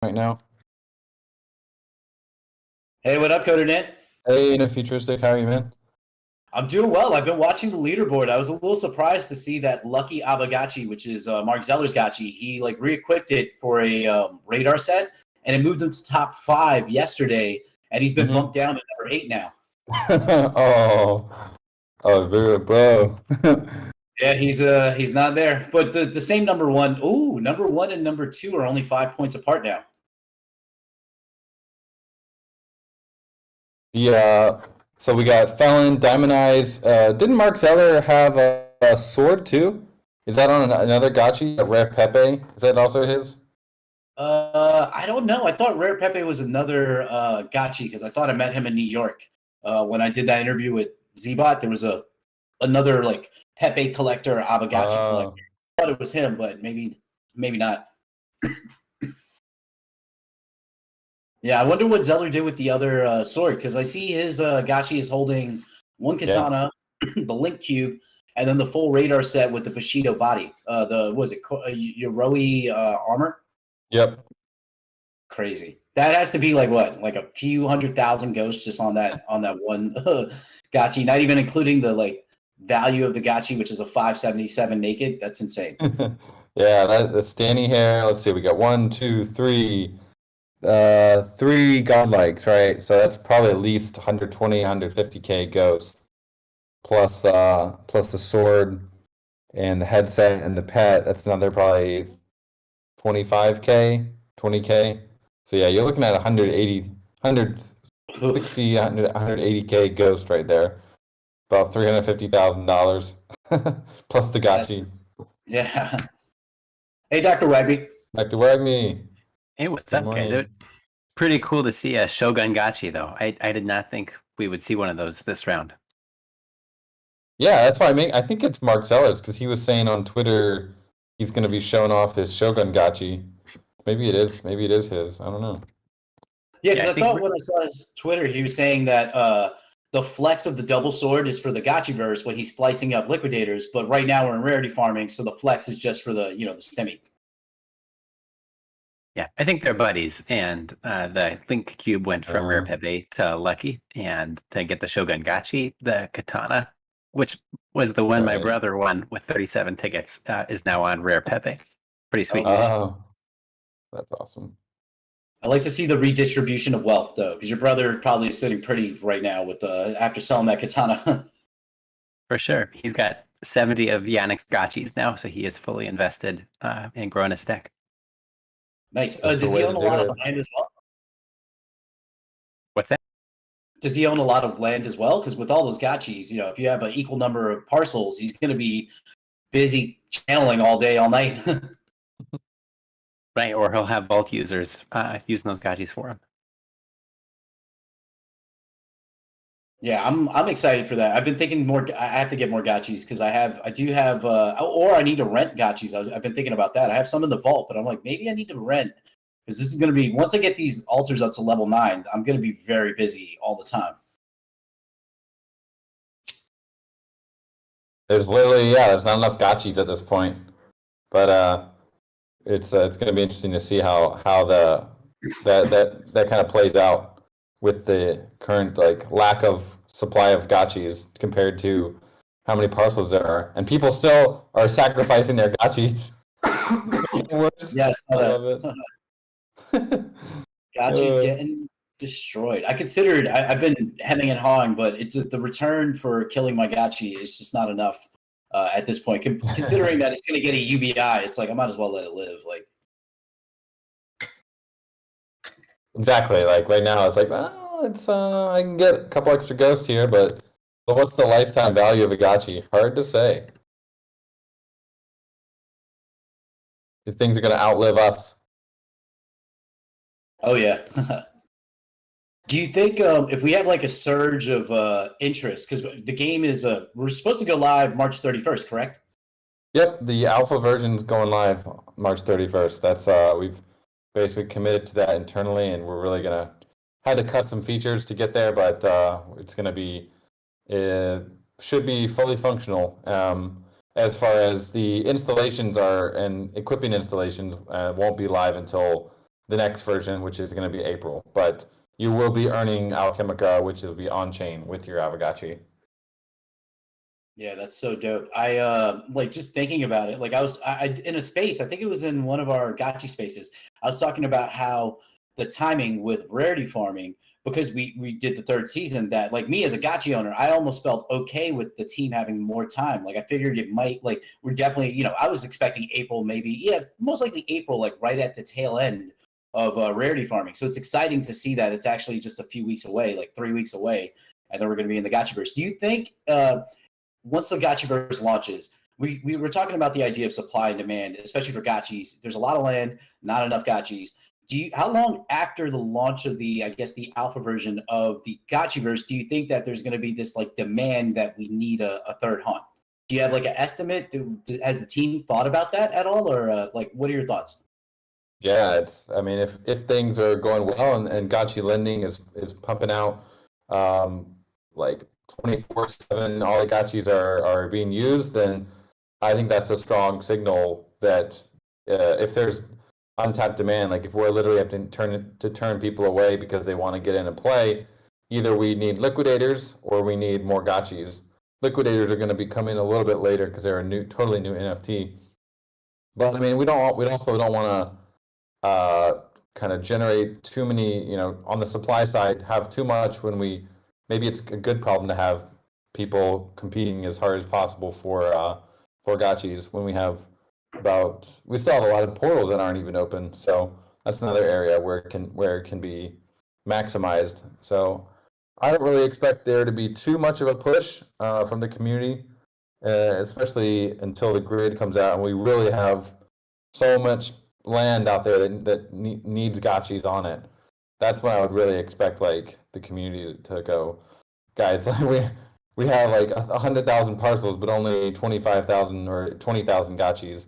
right now. Hey, what up, Coder Nit? Hey, no futuristic. How are you, man? I'm doing well. I've been watching the leaderboard. I was a little surprised to see that Lucky Aavegotchi, which is Mark Zeller's Gotchi, he like re-equipped it for a radar set, and it moved him to top 5 yesterday, and he's been bumped down to number 8 now. Bro. Yeah, he's not there. But the same number 1. Ooh, number 1 and number 2 are only 5 points apart now. Yeah. So we got Felon, Diamond Eyes. Didn't Mark Zeller have a sword too? Is that on another Gotchi? A Rare Pepe? Is that also his? I don't know. I thought Rare Pepe was another Gotchi because I thought I met him in New York when I did that interview with Zbot. There was another like Pepe collector, Aavegotchi collector. I thought it was him, but maybe not. Yeah, I wonder what Zeller did with the other sword, because I see his Gotchi is holding one katana, the Link Cube, and then the full radar set with the Bushido body. Yoroi armor? Yep. Crazy. That has to be like what? Like a few 100,000 ghosts just on that one Gotchi, not even including the like value of the Gotchi, which is a 577 naked. That's insane. Yeah, that's Danny here. Let's see, we got 1, 2, 3. 3 godlikes, right? So that's probably at least 120, 150k ghosts, plus the sword and the headset and the pet. That's another probably 25k, 20k. So yeah, you're looking at 180, 160, 180k ghost right there. About $350,000 plus the Gotchi. Yeah. Hey, Dr. Wagby. Dr. Wagby. Hey, what's up, guys? It's pretty cool to see a Shogun Gotchi, though. I did not think we would see one of those this round. Yeah, that's why I think it's Mark Zellers, because he was saying on Twitter he's going to be showing off his Shogun Gotchi. Maybe it is his. I don't know. Yeah, because I thought when I saw his Twitter, he was saying that the flex of the double sword is for the Gotchiverse when he's splicing up liquidators, but right now we're in rarity farming, so the flex is just for the the semi. Yeah, I think they're buddies, and the Link Cube went from Rare Pepe to Lucky, and to get the Shogun Gotchi, the Katana, which was the one my brother won with 37 tickets, is now on Rare Pepe. Pretty sweet. Oh, that's awesome. I like to see the redistribution of wealth, though, because your brother probably is sitting pretty right now with after selling that Katana. For sure. He's got 70 of Yannick's Gotchis now, so he is fully invested in growing his deck. Nice. Does he own a lot of land as well? What's that? Does he own a lot of land as well? Because with all those Gotchis, if you have an equal number of parcels, he's going to be busy channeling all day, all night. Right, or he'll have bulk users using those Gotchis for him. Yeah, I'm excited for that. I've been thinking more. I have to get more Gotchis because I do have, or I need to rent Gotchis. I've been thinking about that. I have some in the vault, but I'm like, maybe I need to rent because this is going to be, once I get these altars up to level 9, I'm going to be very busy all the time. There's literally, there's not enough Gotchis at this point, but it's going to be interesting to see how that kind of plays out with the current lack of supply of Gotchis compared to how many parcels there are, and people still are sacrificing their Gotchis. Yes, I love it. Gotchis getting destroyed. I've been hemming and hawing, but the return for killing my Gotchi is just not enough at this point. Considering that it's going to get a UBI, it's like I might as well let it live. Like exactly. Like right now, it's like, well, it's I can get a couple extra ghosts here, but what's the lifetime value of a Gotchi? Hard to say. These things are going to outlive us. Oh yeah. Do you think if we have like a surge of interest, because the game is we're supposed to go live March 31st, correct? Yep, the alpha version's going live March 31st. That's we've basically committed to that internally, and we're really gonna had to cut some features to get there, but it's gonna be should be fully functional. As far as the installations are, and equipping installations won't be live until the next version, which is going to be April. But you will be earning Alchemica, which will be on chain with your Aavegotchi. Yeah, that's so dope. I like just thinking about it. Like I in a space. I think it was in one of our Gotchi spaces. I was talking about how the timing with rarity farming, because we did the third season, that like me as a Gotchi owner, I almost felt okay with the team having more time. Like I figured it might, like we're definitely, you know, I was expecting April, maybe, yeah, most likely April, like right at the tail end of rarity farming. So it's exciting to see that it's actually just a few weeks away, like 3 weeks away, and then we're going to be in the Gotchiverse. Do you think once the Gotchiverse launches, we were talking about the idea of supply and demand, especially for Gotchis. There's a lot of land, not enough Gotchis. How long after the launch of the, I guess, the alpha version of the Gotchiverse, do you think that there's going to be this like demand that we need a third hunt? Do you have like an estimate? Has the team thought about that at all, or like what are your thoughts? Yeah, I mean, if things are going well and Gotchi lending is pumping out like 24/7, all the Gotchis are being used, then I think that's a strong signal that if there's untapped demand, like if we're literally have to turn people away because they want to get in and play, either we need liquidators or we need more Gotchis. Liquidators are going to be coming a little bit later because they're a totally new NFT. But I mean, we also don't want to kind of generate too many, you know, on the supply side, have too much when maybe it's a good problem to have people competing as hard as possible for Gotchis when we still have a lot of portals that aren't even open. So that's another area where it can be maximized. So I don't really expect there to be too much of a push from the community, especially until the grid comes out and we really have so much land out there that needs Gotchis on it. That's when I would really expect like the community to go, guys. We have like 100,000 parcels, but only 25,000 or 20,000 Gotchis.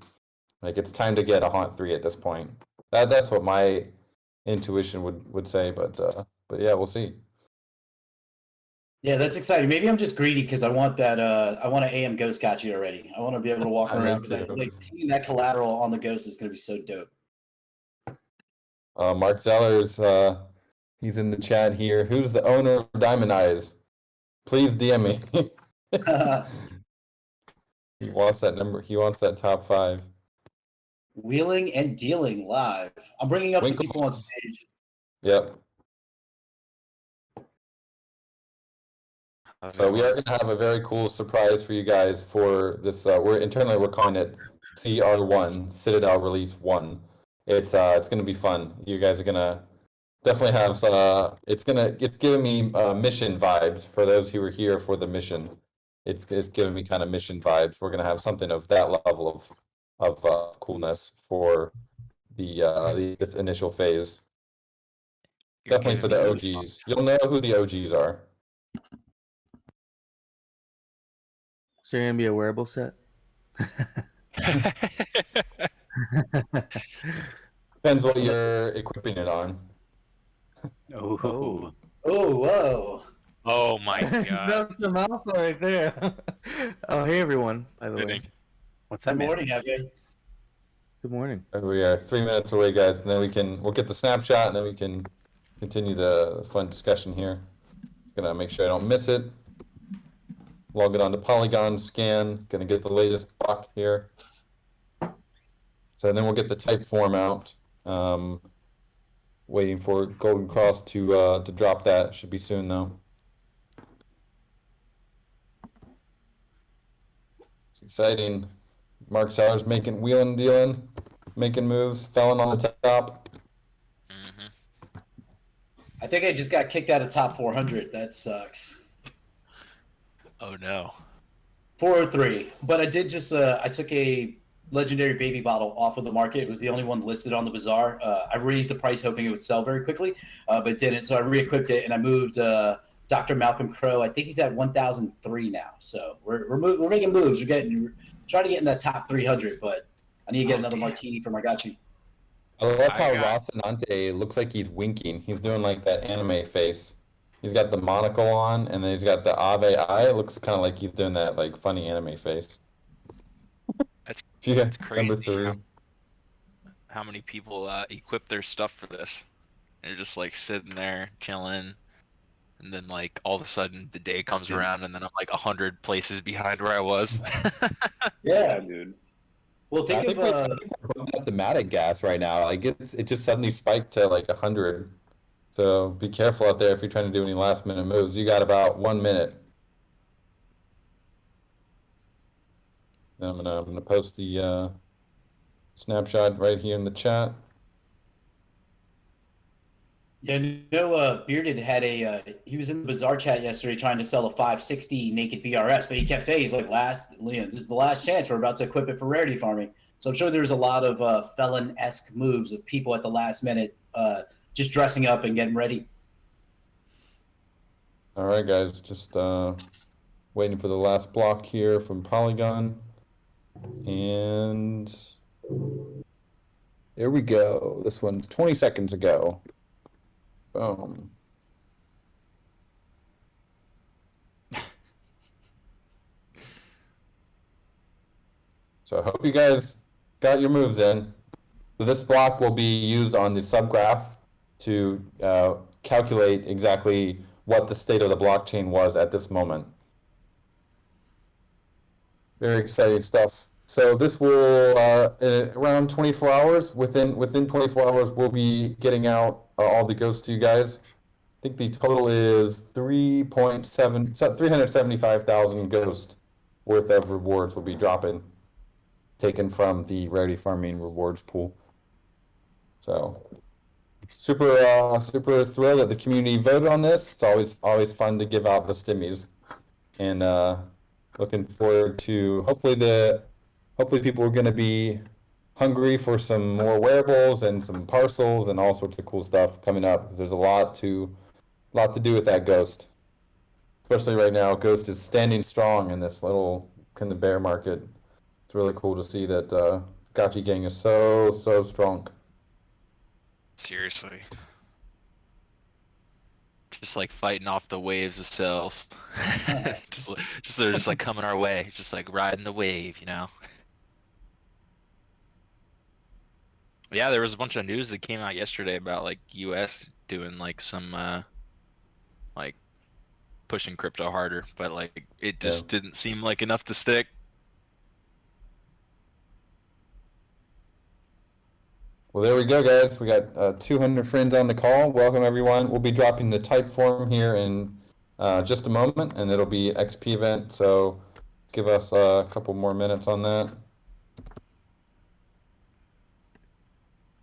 Like it's time to get a Haunt 3 at this point. That's what my intuition would say, but yeah, we'll see. Yeah, that's exciting. Maybe I'm just greedy because I want that. I want an AM Ghost Gotchi already. I want to be able to walk around because like seeing that collateral on the Ghost is going to be so dope. Mark Zeller's he's in the chat here. Who's the owner of Diamond Eyes? Please DM me. He wants that number. He wants that top 5. Wheeling and dealing live. I'm bringing up some people on stage. Yep. So we are going to have a very cool surprise for you guys for this. We're calling it CR1 Citadel Release 1. It's going to be fun. You guys are going to definitely have it's giving me mission vibes for those who were here for the mission. It's giving me kind of mission vibes. We're going to have something of that level of coolness for this initial phase. Definitely for the OGs. You'll know who the OGs are. So you're gonna be a wearable set? Depends what you're equipping it on. Oh. Oh, whoa. Oh my god. That's the mouthful right there. Oh, hey everyone, by the way. What's up, Good man? morning, Aave. Good morning. We are 3 minutes away, guys, and then we'll get the snapshot, and then we can continue the fun discussion here. Gonna make sure I don't miss it. Log it onto Polygon, scan, gonna get the latest block here. So then we'll get the type form out. Waiting for Golden Cross to drop that. Should be soon though. It's exciting. Mark Sellers wheeling, dealing, making moves, felling on the top. I think I just got kicked out of top 400. That sucks. Oh no. 403. But I did just I took a legendary baby bottle off of the market. It was the only one listed on the bazaar. I raised the price hoping it would sell very quickly, but it didn't. So I re-equipped it and I moved Dr. Malcolm Crow. I think he's at 1,003 now. So we're making moves. We're trying to get in that top 300, but I need to get another martini for my Gotchi. I love how Rocinante looks like he's winking. He's doing like that anime face. He's got the monocle on, and then he's got the Ave eye. It looks kind of like he's doing that like funny anime face. That's That's crazy. Number 3. how many people equip their stuff for this. They're just like sitting there chilling, and then like all of a sudden the day comes around, and then I'm like 100 places behind where I was. Yeah, dude. Well, I think we're at the Matic gas right now. Like it just suddenly spiked to like 100. So be careful out there if you're trying to do any last minute moves. You got about 1 minute. I'm gonna post the snapshot right here in the chat. Yeah, Bearded had he was in the Bazaar chat yesterday trying to sell a 560 naked BRS, but he kept saying, he's like, this is the last chance. We're about to equip it for rarity farming. So I'm sure there's a lot of felon-esque moves of people at the last minute just dressing up and getting ready. All right, guys, just waiting for the last block here from Polygon. And here we go. This one's 20 seconds ago. Boom. So I hope you guys got your moves in. So this block will be used on the subgraph to calculate exactly what the state of the blockchain was at this moment. Very exciting stuff. So this will, around 24 hours, within 24 hours, we'll be getting out all the ghosts to you guys. I think the total is 375,000 ghosts worth of rewards will be dropping, taken from the rarity farming rewards pool. So super thrilled that the community voted on this. It's always fun to give out the stimmies, and looking forward to hopefully people are going to be hungry for some more wearables and some parcels and all sorts of cool stuff coming up. There's a lot to do with that Ghost, especially right now. Ghost is standing strong in this little kind of bear market. It's really cool to see that Gotchi gang is so strong. Seriously. Just like fighting off the waves of sales. They're just like coming our way, just like riding the wave, you know. Yeah, there was a bunch of news that came out yesterday about like US doing like some like pushing crypto harder, but like it just didn't seem like enough to stick. Well, there we go, guys. We got 200 friends on the call. Welcome, everyone. We'll be dropping the type form here in just a moment, and it'll be XP event. So give us a couple more minutes on that.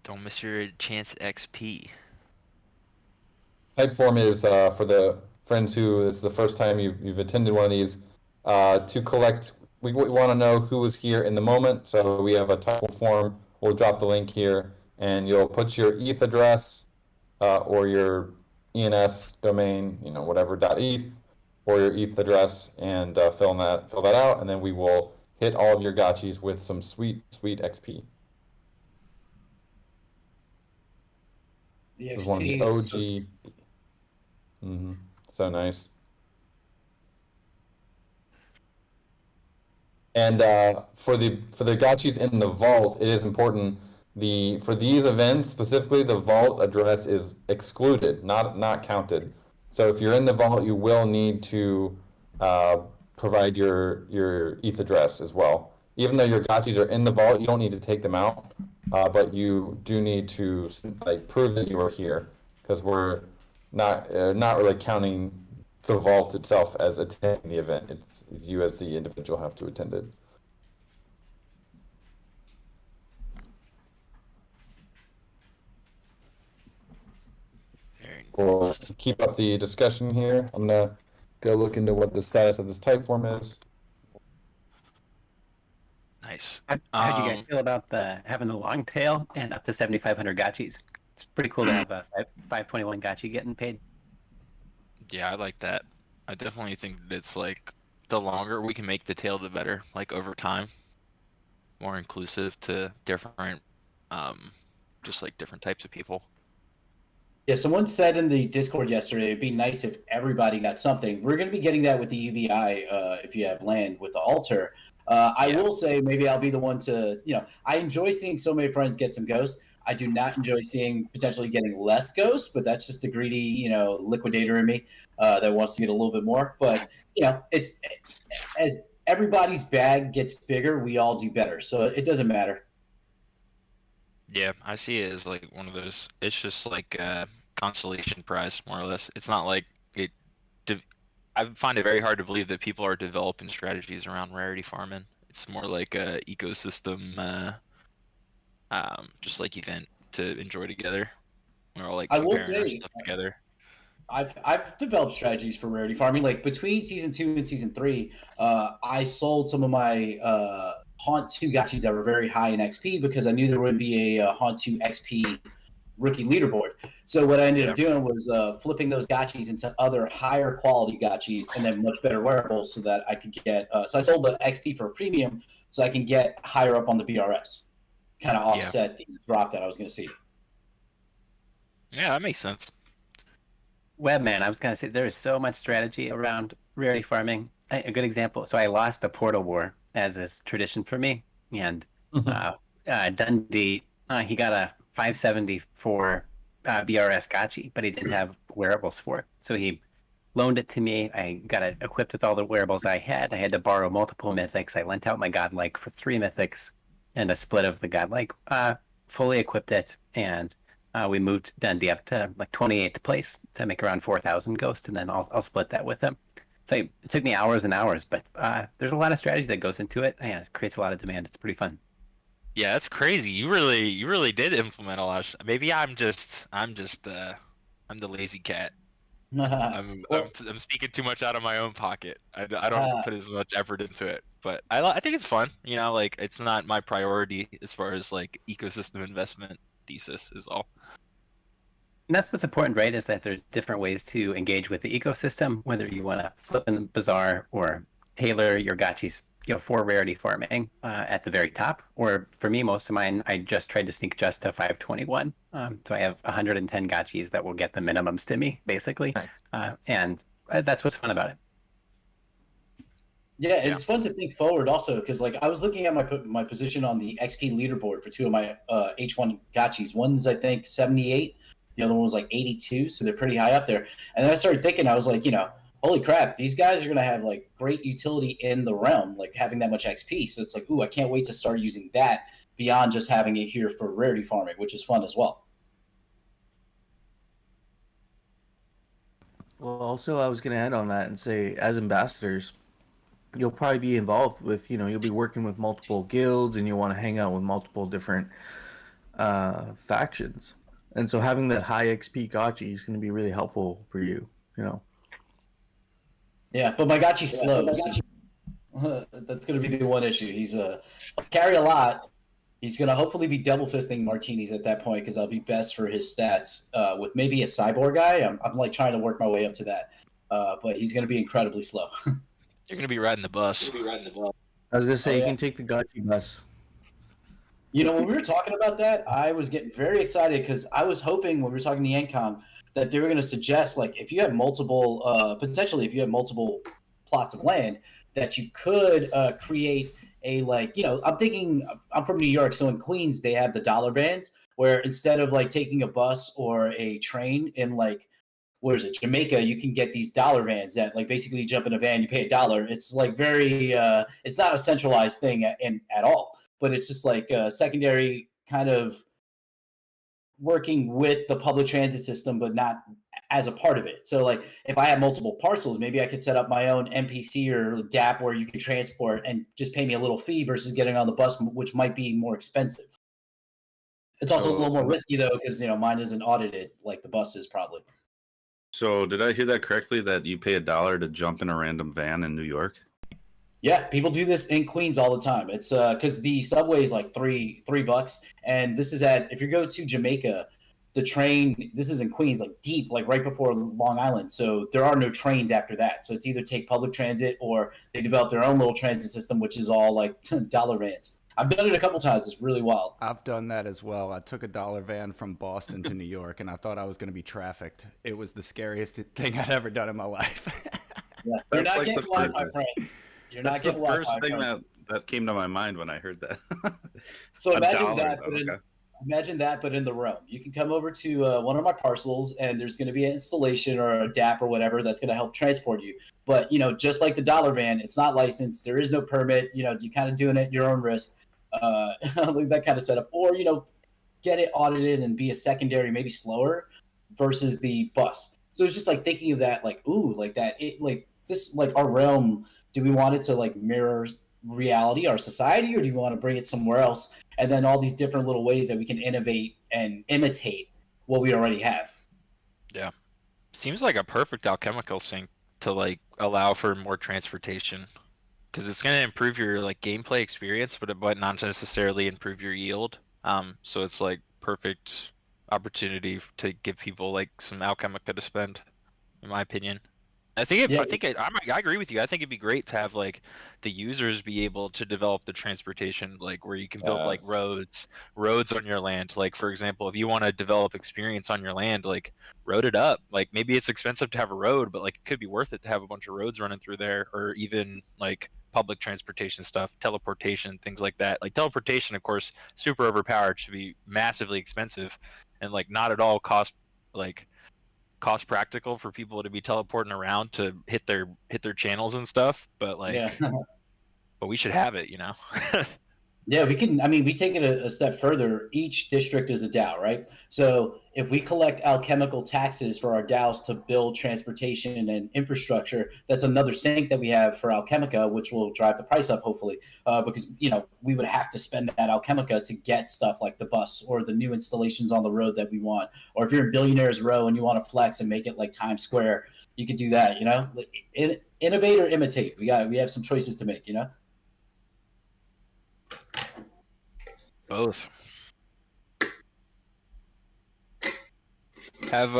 Don't miss your chance at XP. Type form is for the friends who this is the first time you've attended one of these to collect. We want to know who was here in the moment, so we have a type form. We'll drop the link here, and you'll put your ETH address or your ENS domain, whatever .eth, or your ETH address, and fill that out, and then we will hit all of your gotchis with some sweet XP. The This is one of the OG. So nice. And for the gotchis in the vault, it is important. For these events specifically, the vault address is excluded, not counted. So if you're in the vault, you will need to provide your ETH address as well. Even though your gotchis are in the vault, you don't need to take them out, but you do need to prove that you are here, because we're not really counting the vault itself as attending the event. It's you as the individual have to attend it. We'll keep up the discussion here. I'm gonna go look into what the status of this type form is. Nice. How do you guys feel about having the long tail and up to 7,500 gotchis? It's pretty cool to have a 521 gotchi getting paid. Yeah, I like that. I definitely think that it's like the longer we can make the tail, the better. Like over time, more inclusive to different, just like different types of people. Yeah, someone said in the Discord yesterday, it'd be nice if everybody got something. We're going to be getting that with the UBI if you have land with the altar. I will say maybe I'll be the one to, I enjoy seeing so many friends get some ghosts. I do not enjoy seeing potentially getting less ghosts, but that's just the greedy, liquidator in me that wants to get a little bit more. But, it's as everybody's bag gets bigger, we all do better. So it doesn't matter. Yeah, I see it as like one of those. It's just like a consolation prize, more or less. It's not like it. I find it very hard to believe that people are developing strategies around rarity farming. It's more like a ecosystem, just like event to enjoy together. We're all like comparing our stuff together. I've developed strategies for rarity farming. Like between season 2 and season 3, I sold some of my Haunt 2 gotchis that were very high in XP because I knew there would be a Haunt 2 XP rookie leaderboard. So what I ended up doing was flipping those gotchis into other higher quality gotchis and then much better wearables so that I could get. So I sold the XP for a premium so I can get higher up on the BRS, kind of offset the drop that I was going to see. Yeah, that makes sense. Webman, I was going to say there is so much strategy around rarity farming. A good example. So I lost a Portal War as is tradition for me, and Dundee, he got a 574 BRS gotchi, but he didn't have wearables for it. So he loaned it to me. I got it equipped with all the wearables I had. I had to borrow multiple mythics. I lent out my godlike for 3 mythics and a split of the godlike. Fully equipped it, and we moved Dundee up to like 28th place to make around 4,000 ghost, and then I'll split that with him. So it took me hours and hours, but there's a lot of strategy that goes into it, and it creates a lot of demand. It's pretty fun. Yeah, that's crazy. You really did implement a lot. Maybe I'm the lazy cat. I'm speaking too much out of my own pocket. I don't put as much effort into it, but I think it's fun. Like it's not my priority as far as like ecosystem investment thesis is all. And that's what's important, right? Is that there's different ways to engage with the ecosystem, whether you want to flip in the bazaar or tailor your gotchis, for rarity farming at the very top. Or for me, most of mine, I just tried to sneak just to 521. So I have 110 gotchis that will get the minimums to me, basically. Nice. And that's what's fun about it. Yeah, it's fun to think forward also, because like I was looking at my position on the XP leaderboard for 2 of my H1 gotchis. One's I think 78, the other one was like 82, so they're pretty high up there. And then I started thinking, I was like, holy crap, these guys are going to have like great utility in the realm, like having that much XP. So it's like, ooh, I can't wait to start using that beyond just having it here for rarity farming, which is fun as well. Well, also I was going to add on that and say, as ambassadors, you'll probably be involved with, you'll be working with multiple guilds and you want to hang out with multiple different factions. And so having that high XP gotchi is going to be really helpful for you, Yeah, but my gotchi's slow. That's going to be the one issue. He's carry a lot. He's going to hopefully be double fisting martinis at that point because I'll be best for his stats with maybe a cyborg guy. I'm like trying to work my way up to that. But he's going to be incredibly slow. You're going to be riding the bus. I was going to say, you can take the gotchi bus. When we were talking about that, I was getting very excited because I was hoping when we were talking to Yankong that they were going to suggest, like, if you have multiple, potentially if you have multiple plots of land, that you could create a, like, I'm thinking, I'm from New York, so in Queens, they have the dollar vans, where instead of, like, taking a bus or a train in, like, where is it, Jamaica, you can get these dollar vans that, like, basically you jump in a van, you pay $1. It's, like, very, it's not a centralized thing at all. But it's just like a secondary kind of working with the public transit system, but not as a part of it. So like if I have multiple parcels, maybe I could set up my own NPC or DAP where you can transport and just pay me a little fee versus getting on the bus, which might be more expensive. It's also a little more risky though, because mine isn't audited like the bus is probably. So did I hear that correctly that you pay $1 to jump in a random van in New York? Yeah, people do this in Queens all the time. It's because the subway is like $3, and this is if you go to Jamaica, the train. This is in Queens, like deep, like right before Long Island. So there are no trains after that. So it's either take public transit or they develop their own little transit system, which is all like dollar vans. I've done it a couple times. It's really wild. I've done that as well. I took a dollar van from Boston to New York, and I thought I was going to be trafficked. It was the scariest thing I'd ever done in my life. Yeah, you're not getting Wi-Fi, friends. That's the first thing That came to my mind when I heard that. So imagine $1, that, though, but okay. imagine that, but in the realm. You can come over to one of my parcels, and there's going to be an installation or a DAP or whatever that's going to help transport you. But just like the dollar van, it's not licensed. There is no permit. You kind of doing it at your own risk. That kind of setup, or get it audited and be a secondary, maybe slower, versus the bus. So it's just like thinking of that, like this, like our realm. Do we want it to like mirror reality, our society, or do you want to bring it somewhere else? And then all these different little ways that we can innovate and imitate what we already have. Yeah. Seems like a perfect alchemical sync to like allow for more transportation, because it's going to improve your like gameplay experience, but it might not necessarily improve your yield. So it's like perfect opportunity to give people like some Alchemica to spend, in my opinion. I agree with you. I think it'd be great to have like the users be able to develop the transportation, like where you can build like Yes. roads on your land. Like for example, if you want to develop experience on your land, like road it up. Like maybe it's expensive to have a road, but like it could be worth it to have a bunch of roads running through there, or even like public transportation stuff, teleportation, things like that. Like teleportation, of course, super overpowered, should be massively expensive, and like not at all cost practical for people to be teleporting around to hit their channels and stuff, but like Yeah. but we should have it. Yeah, we can. I mean, we take it a step further. Each district is a DAO, right? So if we collect alchemical taxes for our DAOs to build transportation and infrastructure, that's another sink that we have for Alchemica, which will drive the price up, hopefully, because we would have to spend that Alchemica to get stuff like the bus or the new installations on the road that we want. Or if you're in Billionaires Row and you want to flex and make it like Times Square, you could do that. Innovate or imitate. We have some choices to make. Both. Has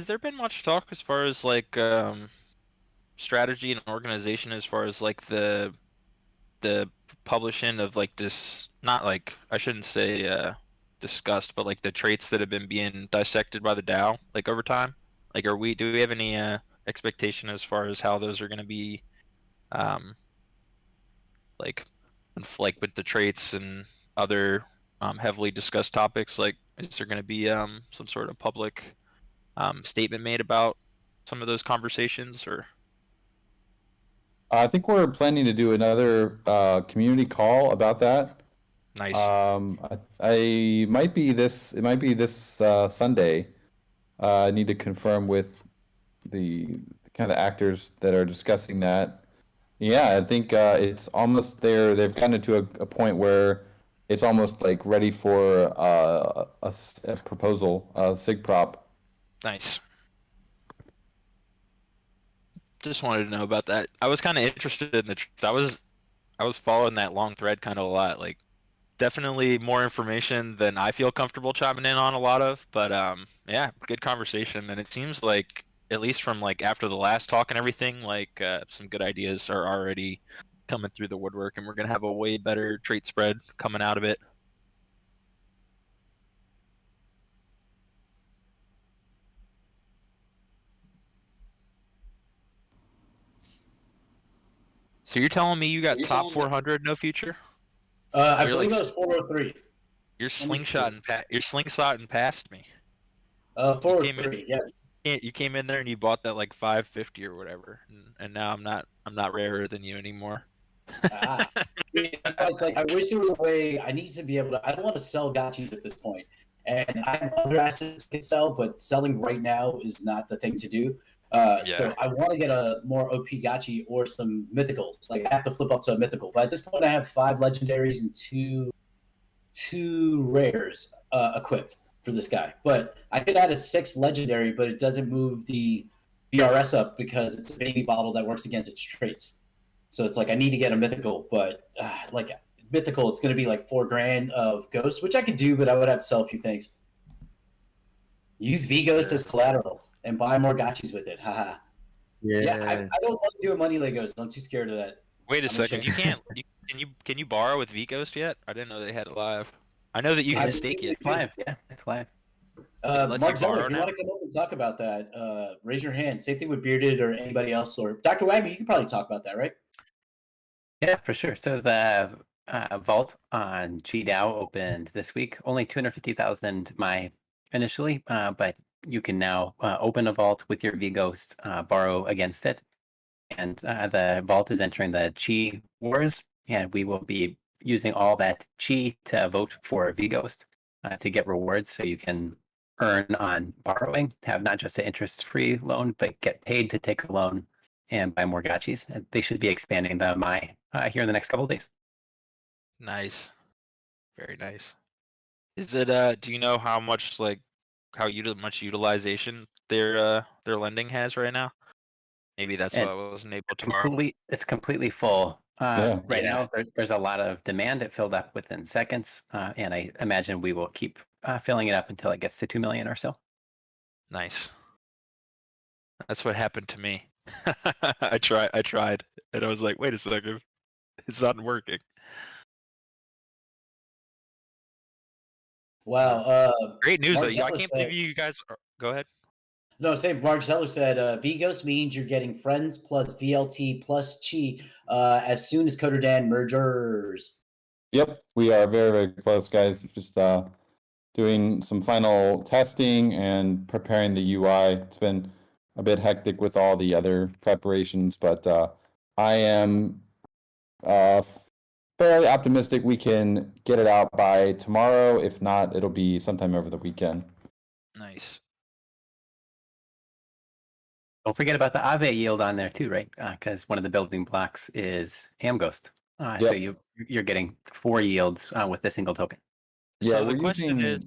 there been much talk as far as like strategy and organization, as far as like the publishing of like this, not like, I shouldn't say discussed, but like the traits that have been being dissected by the DAO like over time? Like do we have any expectation as far as how those are going to be like with the traits and other heavily discussed topics? Like is there going to be some sort of public statement made about some of those conversations, or? I think we're planning to do another community call about that. Nice. It might be this Sunday. I need to confirm with the kind of actors that are discussing that. Yeah, I think it's almost there. They've gotten to a point where it's almost like ready for a proposal, sig prop. Nice. Just wanted to know about that. I was kind of interested in I was following that long thread kind of a lot. Like, definitely more information than I feel comfortable chiming in on a lot of. But yeah, good conversation, and it seems like, at least from like after the last talk and everything, like some good ideas are already coming through the woodwork, and we're gonna have a way better trait spread coming out of it. So you're telling me you got top 400 no future? I believe it was 403. You're slingshotting past me. 403. Yeah. You came in there and you bought that like 550 or whatever, and now I'm not rarer than you anymore. It's like, I wish there was a way. I need to be able to. I don't want to sell gotchis at this point, and I have other assets I can sell, but selling right now is not the thing to do. So I want to get a more OP gotchi or some mythicals. Like, I have to flip up to a mythical. But at this point, I have 5 legendaries and two rares equipped for this guy. But I could add a 6th legendary, but it doesn't move the BRS up because it's a baby bottle that works against its traits. So it's like, I need to get a mythical, but like mythical, it's going to be like $4,000 of ghost, which I could do, but I would have to sell a few things. Use V-Ghost as collateral and buy more gotchis with it. Haha. Yeah, I don't want to do a money Legos. I'm too scared of that. Wait a second. You can't. Can you borrow with V-Ghost yet? I didn't know they had it live. I know that you can stake it. It's live. Yeah, it's live. Mark Zeller, if you want to come up and talk about that, raise your hand. Same thing with Bearded or anybody else, or Dr. Wagner. You can probably talk about that, right? Yeah, for sure. So the vault on GDAO opened this week. Only 250,000 initially, but you can now open a vault with your VGhost, borrow against it. And the vault is entering the Chi Wars, and we will be using all that Chi to vote for VGhost to get rewards so you can earn on borrowing, have not just an interest-free loan, but get paid to take a loan and buy more gotchis. And they should be expanding the here in the next couple of days. Nice. Very nice. Is it do you know how much much utilization their lending has right now? Maybe that's And why I wasn't able to borrow. It's completely full. Yeah. Right Yeah. now, there's a lot of demand. It filled up within seconds, and I imagine we will keep filling it up until it gets to 2 million or so. Nice. That's what happened to me. I tried, and I was like, wait a second, it's not working. Wow. Great news though. Mark I Zeller can't said, believe you guys go ahead. no, say Mark Zeller said VGhost means you're getting friends plus VLT plus Chi as soon as Coder Dan mergers. Yep, we are very, very close, guys. Just doing some final testing and preparing the UI. It's been a bit hectic with all the other preparations, but I am fairly optimistic we can get it out by tomorrow. If not, it'll be sometime over the weekend. Nice. Don't forget about the Aave yield on there too, right? Because one of the building blocks is Aavegotchi. So Yep. you're getting 4 yields with a single token. Yeah, So the we're question using is,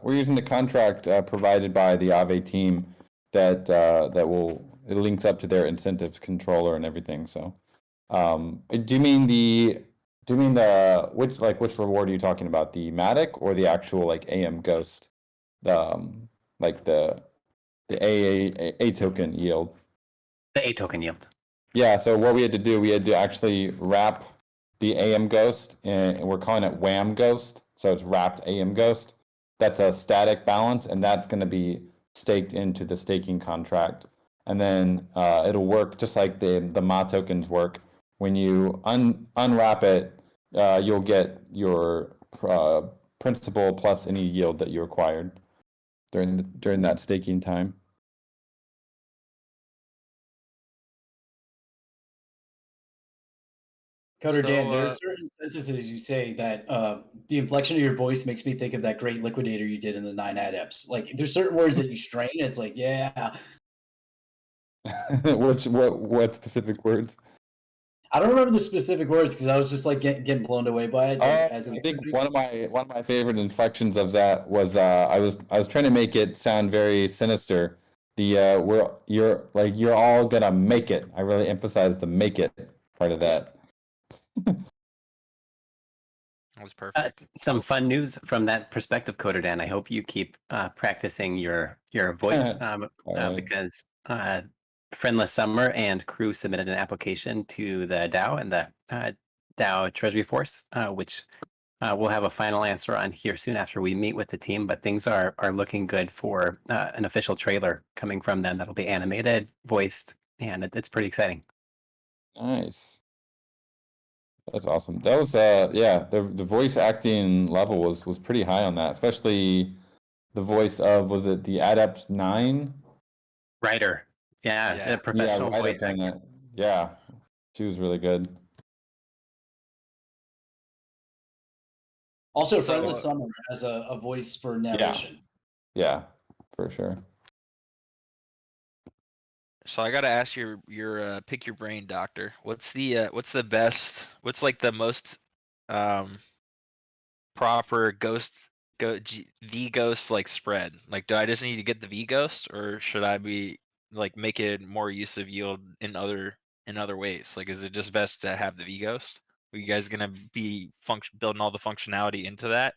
we're using the contract provided by the Aave team that it links up to their incentives controller and everything. So, do you mean the which reward are you talking about? The Matic or the actual like AM Ghost, like the A token yield? The A token yield. Yeah, so what we had to do, we had to actually wrap the AM Ghost, and we're calling it WAM Ghost, so it's wrapped AM Ghost. That's a static balance, and that's going to be staked into the staking contract. And then it'll work just like the MA tokens work. When you unwrap it, you'll get your principal plus any yield that you acquired during that staking time. Coder So, Dan, there are certain sentences you say that the inflection of your voice makes me think of that great liquidator you did in the 9 Adepts. Like, there's certain words that you strain. It's like, yeah. What specific words? I don't remember the specific words because I was just like getting blown away by it as it was. I think one of my favorite inflections of that was I was trying to make it sound very sinister. The you're all gonna make it. I really emphasize the make it part of that. that was perfect. Some fun news from that perspective, Coder Dan. I hope you keep practicing your voice Right. because Friendless Summer and crew submitted an application to the DAO and the DAO Treasury Force, which we'll have a final answer on here soon after we meet with the team. But things are looking good for an official trailer coming from them that'll be animated, voiced, and it's pretty exciting. Nice. That's awesome. That was the voice acting level was pretty high on that, especially the voice of, was it the Adepts 9? Writer. Yeah, the professional voice actor. Yeah, she was really good. Also, So, Friendless Summer has a voice for narration. Yeah, for sure. So I gotta ask your pick your brain, doctor. What's the best? What's like the most proper V ghost like spread? Like, do I just need to get the V ghost, or should I be like make it more use of yield in other ways? Like, is it just best to have the V ghost? Are you guys gonna be building all the functionality into that?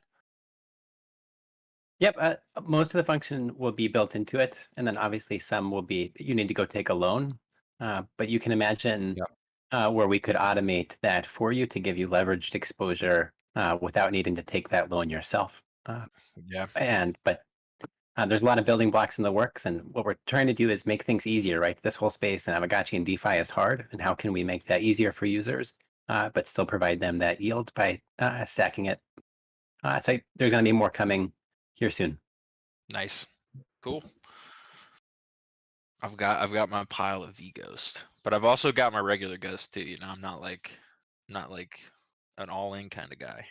Yep, most of the function will be built into it, and then obviously some will be you need to go take a loan. But you can imagine where we could automate that for you to give you leveraged exposure without needing to take that loan yourself. Yeah. But there's a lot of building blocks in the works, and what we're trying to do is make things easier, right? This whole space and Aavegotchi and DeFi is hard, and how can we make that easier for users, but still provide them that yield by stacking it? So there's going to be more coming here soon. Nice, cool. I've got my pile of V-Ghost, but I've also got my regular Ghost too. You know, I'm not like an all-in kind of guy.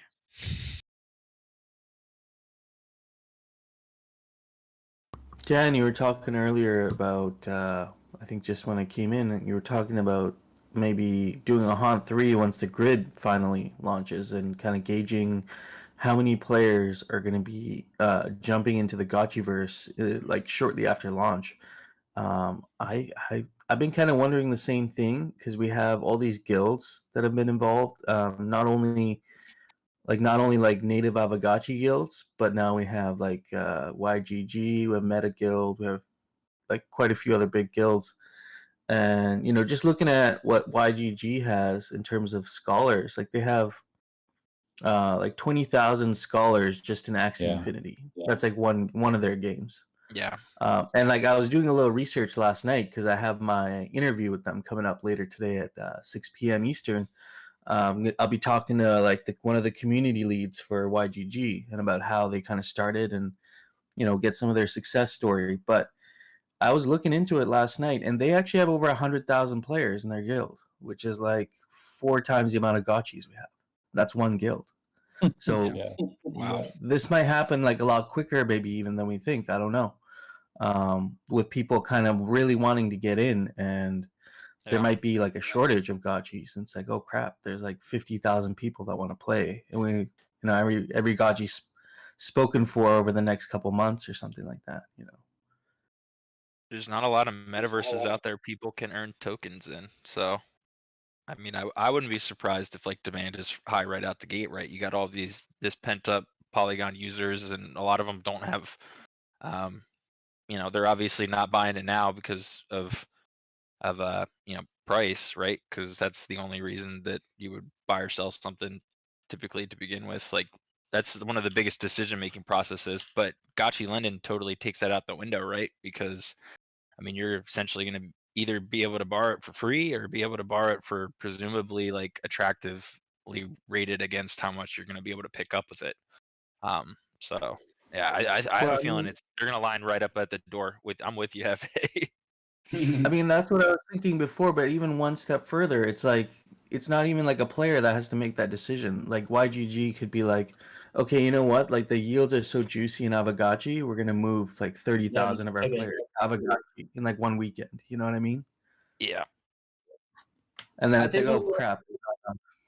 Jan, you were talking earlier about, I think just when I came in, you were talking about maybe doing a Haunt 3 once the grid finally launches and kind of gauging how many players are going to be jumping into the Gotchiverse like shortly after launch. I've been kind of wondering the same thing because we have all these guilds that have been involved, not only like native Aavegotchi guilds, but now we have like YGG, we have Meta Guild, we have like quite a few other big guilds. And you know, just looking at what YGG has in terms of scholars, like they have like 20,000 scholars just in Axie Infinity. That's like one of their games. Yeah. And like I was doing a little research last night because I have my interview with them coming up later today at 6 p.m. Eastern. I'll be talking to like one of the community leads for YGG and about how they kind of started and, you know, get some of their success story. But I was looking into it last night, and they actually have over 100,000 players in their guild, which is like 4 times the amount of gotchis we have. That's one guild. So Wow. this might happen like a lot quicker, maybe even than we think. I don't know. With people kind of really wanting to get in, and there might be like a shortage of gotchis. And it's like, oh crap, there's like 50,000 people that want to play, and we, you know, every gotchi spoken for over the next couple months or something like that. You know, There's not a lot of metaverses out there people can earn tokens in. So, I mean, I wouldn't be surprised if like demand is high right out the gate, right? You got all this pent up Polygon users, and a lot of them don't have, you know, they're obviously not buying it now because of you know, price, right? Because that's the only reason that you would buy or sell something typically to begin with. Like that's one of the biggest decision making processes. But Gotchi Lending totally takes that out the window, right? Because I mean, you're essentially going to either be able to borrow it for free or be able to borrow it for presumably like attractively rated against how much you're going to be able to pick up with it. So yeah, I have a feeling they're going to line right up at the door. I'm with you, FA. I mean, that's what I was thinking before, but even one step further, it's like it's not even like a player that has to make that decision. Like YGG could be like, okay, you know what? Like the yields are so juicy in Aavegotchi, we're gonna move like 30,000 of our players to Aavegotchi in like one weekend. You know what I mean? Yeah. And then it's like, oh crap.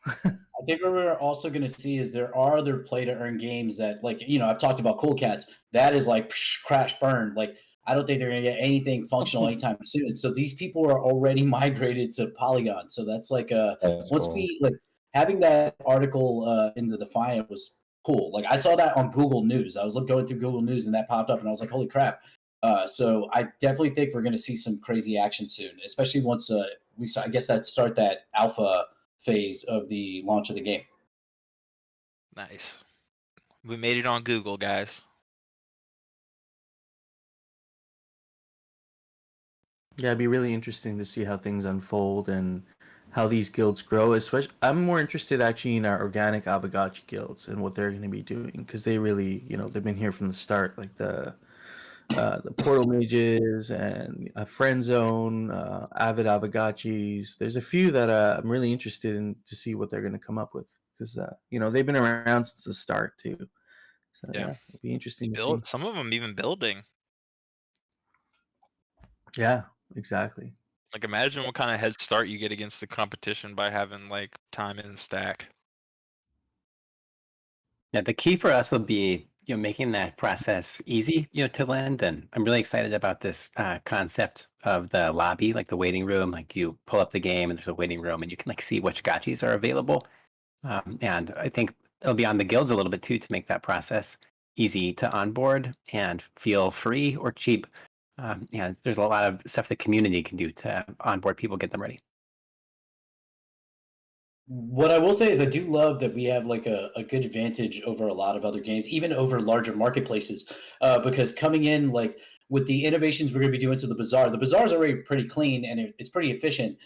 I think what we're also going to see is there are other play to earn games that, like, you know, I've talked about Cool Cats. That is like crash burn. Like, I don't think they're going to get anything functional anytime soon. So these people are already migrated to Polygon. So that's like we like having that article in the Defiant was cool. Like I saw that on Google News. I was going through Google News and that popped up, and I was like, holy crap. So I definitely think we're going to see some crazy action soon, especially once we start. I guess start that alpha phase of the launch of the game. Nice. We made it on Google, guys. Yeah, it'd be really interesting to see how things unfold and how these guilds grow. Especially, I'm more interested actually in our organic Aavegotchi guilds and what they're going to be doing, because they really, you know, they've been here from the start, like the Portal Mages and Friend Zone, Avid Aavegotchis. There's a few that I'm really interested in to see what they're going to come up with, because you know, they've been around since the start too. So yeah, it'll be interesting. Some of them even building. Yeah, exactly. Like imagine what kind of head start you get against the competition by having like time in stack. Yeah, the key for us will be, you know, making that process easy, you know, to lend. And I'm really excited about this concept of the lobby, like the waiting room. Like you pull up the game and there's a waiting room, and you can like see which gotchis are available. And I think it'll be on the guilds a little bit too to make that process easy to onboard and feel free or cheap. Yeah, there's a lot of stuff the community can do to onboard people, get them ready. What I will say is I do love that we have like a good advantage over a lot of other games, even over larger marketplaces, because coming in like with the innovations we're going to be doing to the bazaar is already pretty clean and it's pretty efficient.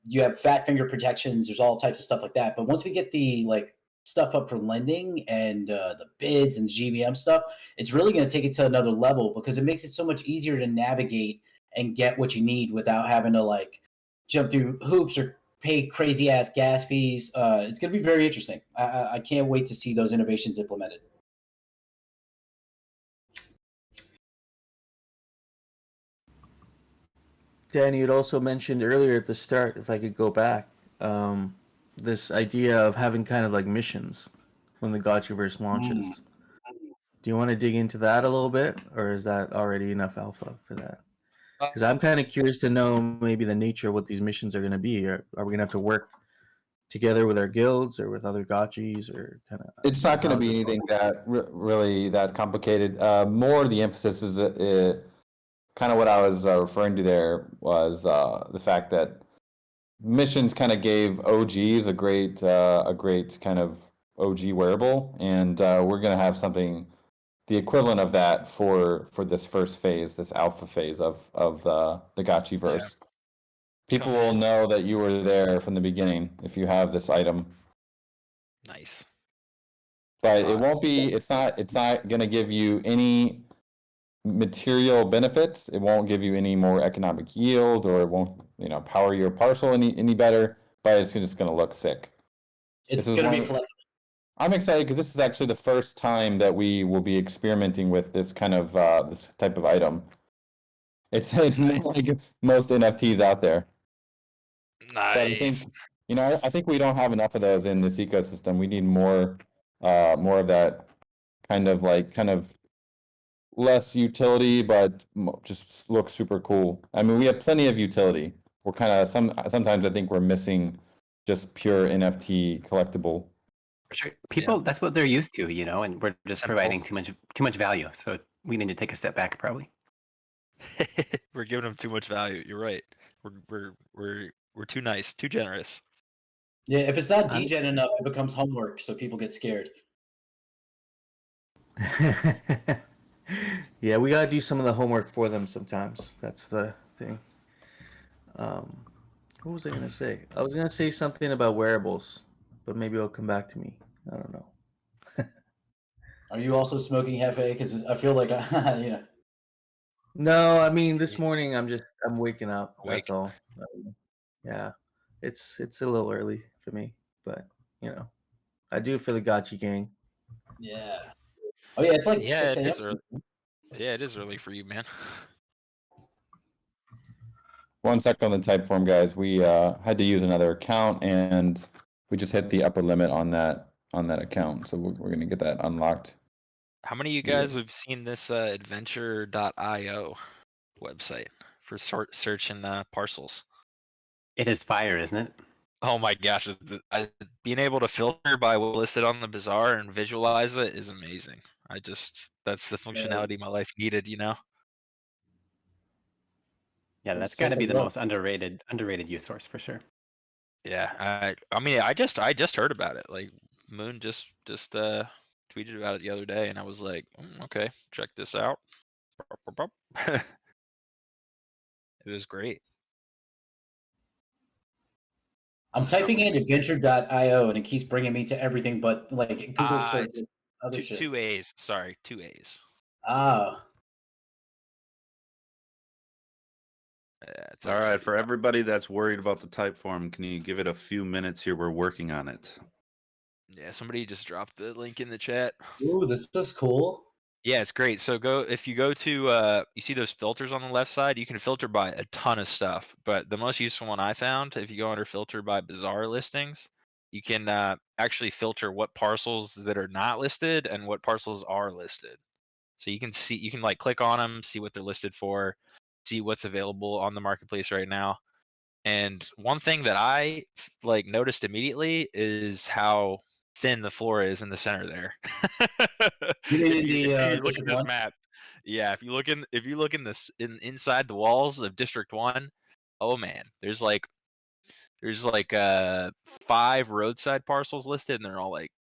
You have fat finger protections. There's all types of stuff like that. But once we get the like stuff up for lending and the bids and GVM stuff, it's really going to take it to another level because it makes it so much easier to navigate and get what you need without having to like jump through hoops or pay crazy ass gas fees. It's going to be very interesting. I can't wait to see those innovations implemented. Danny had also mentioned earlier at the start, if I could go back, this idea of having kind of like missions when the Gotchiverse launches. Do you want to dig into that a little bit, or is that already enough alpha for that? Because I'm kind of curious to know maybe the nature of what these missions are going to be. Are we going to have to work together with our guilds or with other gotchis, or kind of? It's not going to be anything that really that complicated. More the emphasis is kind of what I was referring to there was the fact that missions kind of gave OGs a great kind of OG wearable, and we're going to have something the equivalent of that for this first phase, this alpha phase of the Gotchiverse. Yeah. People will know that you were there from the beginning if you have this item. Nice. But it won't be. It's not going to give you any material benefits. It won't give you any more economic yield, or it won't power your parcel any better. But it's just going to look sick. It's going to be collectible. I'm excited because this is actually the first time that we will be experimenting with this kind of this type of item. It's more like most NFTs out there. Nice. But I think we don't have enough of those in this ecosystem. We need more of that kind of less utility, but just looks super cool. I mean, we have plenty of utility. We're kind of sometimes I think we're missing just pure NFT collectible. For sure. People, that's what they're used to, and we're just providing too much value. So we need to take a step back, probably. We're giving them too much value. You're right. We're too nice, too generous. Yeah, if it's not degen enough, it becomes homework, so people get scared. Yeah, we gotta do some of the homework for them sometimes. That's the thing. What was I gonna say? I was gonna say something about wearables, but maybe it'll come back to me. I don't know. Are you also smoking Hefe? Because I feel like No, I mean this morning I'm waking up. That's all. Yeah, it's a little early for me, but I do it for the Gotchi gang. Yeah. Oh yeah, it's like 6 a.m. Yeah, it is early for you, man. 1 sec on the type form, guys. We had to use another account, and we just hit the upper limit on that account, so we're gonna get that unlocked. How many of you guys have seen this adventure.io website for searching parcels? It is fire, isn't it? Oh my gosh, being able to filter by what's listed on the bazaar and visualize it is amazing. That's the functionality my life needed, Yeah, that's got to be the most underrated use source for sure. Yeah, I mean, I just heard about it. Like Moon just tweeted about it the other day, and I was like, okay, check this out. It was great. I'm typing in adventure.io and it keeps bringing me to everything but like Google search and other shit. 2 A's, sorry, 2 A's. Oh. All right, for everybody that's worried about the type form, can you give it a few minutes here? We're working on it. Yeah, somebody just dropped the link in the chat. Ooh, this looks cool. Yeah, it's great. So if you go to you see those filters on the left side, you can filter by a ton of stuff. But the most useful one I found, if you go under filter by bazaar listings, you can actually filter what parcels that are not listed and what parcels are listed. So you can like click on them, see what they're listed for, see what's available on the marketplace right now. And one thing that I like noticed immediately is how thin the floor is in the center there. You mean in if the you look at this map, yeah. If you look in this inside the walls of District 1, oh man, there's There's like 5 roadside parcels listed, and they're all like,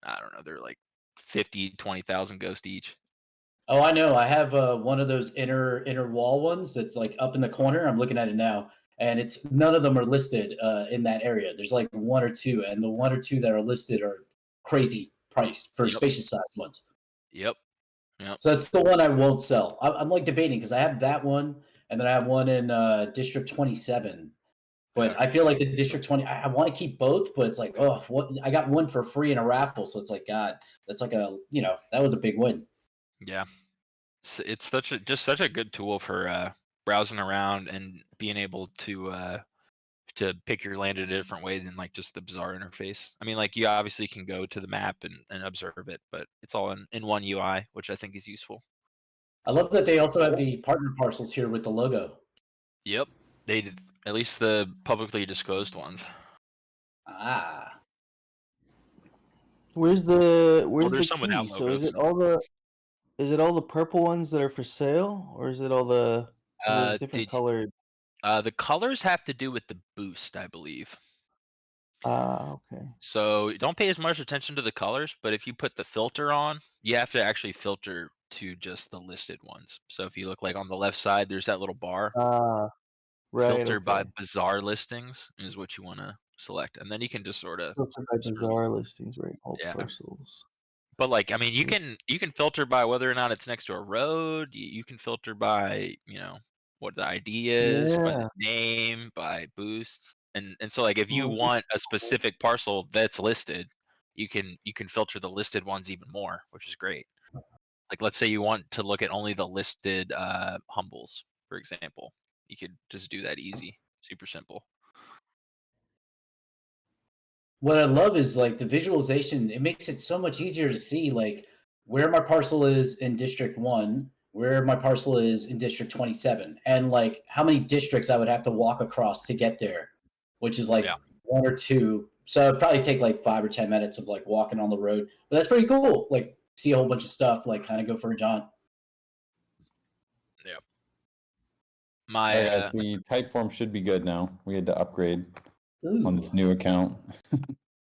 I don't know, they're like 50,000-20,000 ghost each. Oh, I know. I have one of those inner wall ones that's like up in the corner. I'm looking at it now, and it's none of them are listed in that area. There's like 1 or 2, and the 1 or 2 that are listed are crazy priced for spacious sized ones. Yep. So that's the one I won't sell. I'm like debating because I have that one, and then I have one in District 27. But I feel like the District 20, I want to keep both, but it's like, oh, what? I got one for free in a raffle, so it's like, God, that's like a, that was a big win. Yeah. It's just such a good tool for browsing around and being able to pick your land in a different way than like just the bizarre interface. I mean, like you obviously can go to the map and observe it, but it's all in one UI, which I think is useful. I love that they also have the partner parcels here with the logo. Yep. They did, at least the publicly disclosed ones. Ah. Where's the there's some key? without So is logos. it all the purple ones that are for sale, or is it all the there's different colored? The colors have to do with the boost, I believe. Okay. So don't pay as much attention to the colors, but if you put the filter on, you have to actually filter to just the listed ones. So if you look like on the left side, there's that little bar. Right. Filter by Okay. bizarre listings is what you want to select, and then you can just sort of Filter by bizarre listings, right? All Yeah. parcels. But like, I mean, you can filter by whether or not it's next to a road. You can filter by, what the ID is, by the name, by boosts, and so like if you want a specific parcel that's listed, you can filter the listed ones even more, which is great. Like let's say you want to look at only the listed humbles, for example. You could just do that easy, super simple. What I love is like the visualization. It makes it so much easier to see like where my parcel is in District 1, where my parcel is in District 27, and like how many districts I would have to walk across to get there, which is like 1 or 2. So it'd probably take like 5 or 10 minutes of like walking on the road. But that's pretty cool. Like see a whole bunch of stuff, like kind of go for a jaunt. Yeah. The type form should be good now. We had to upgrade on this new account.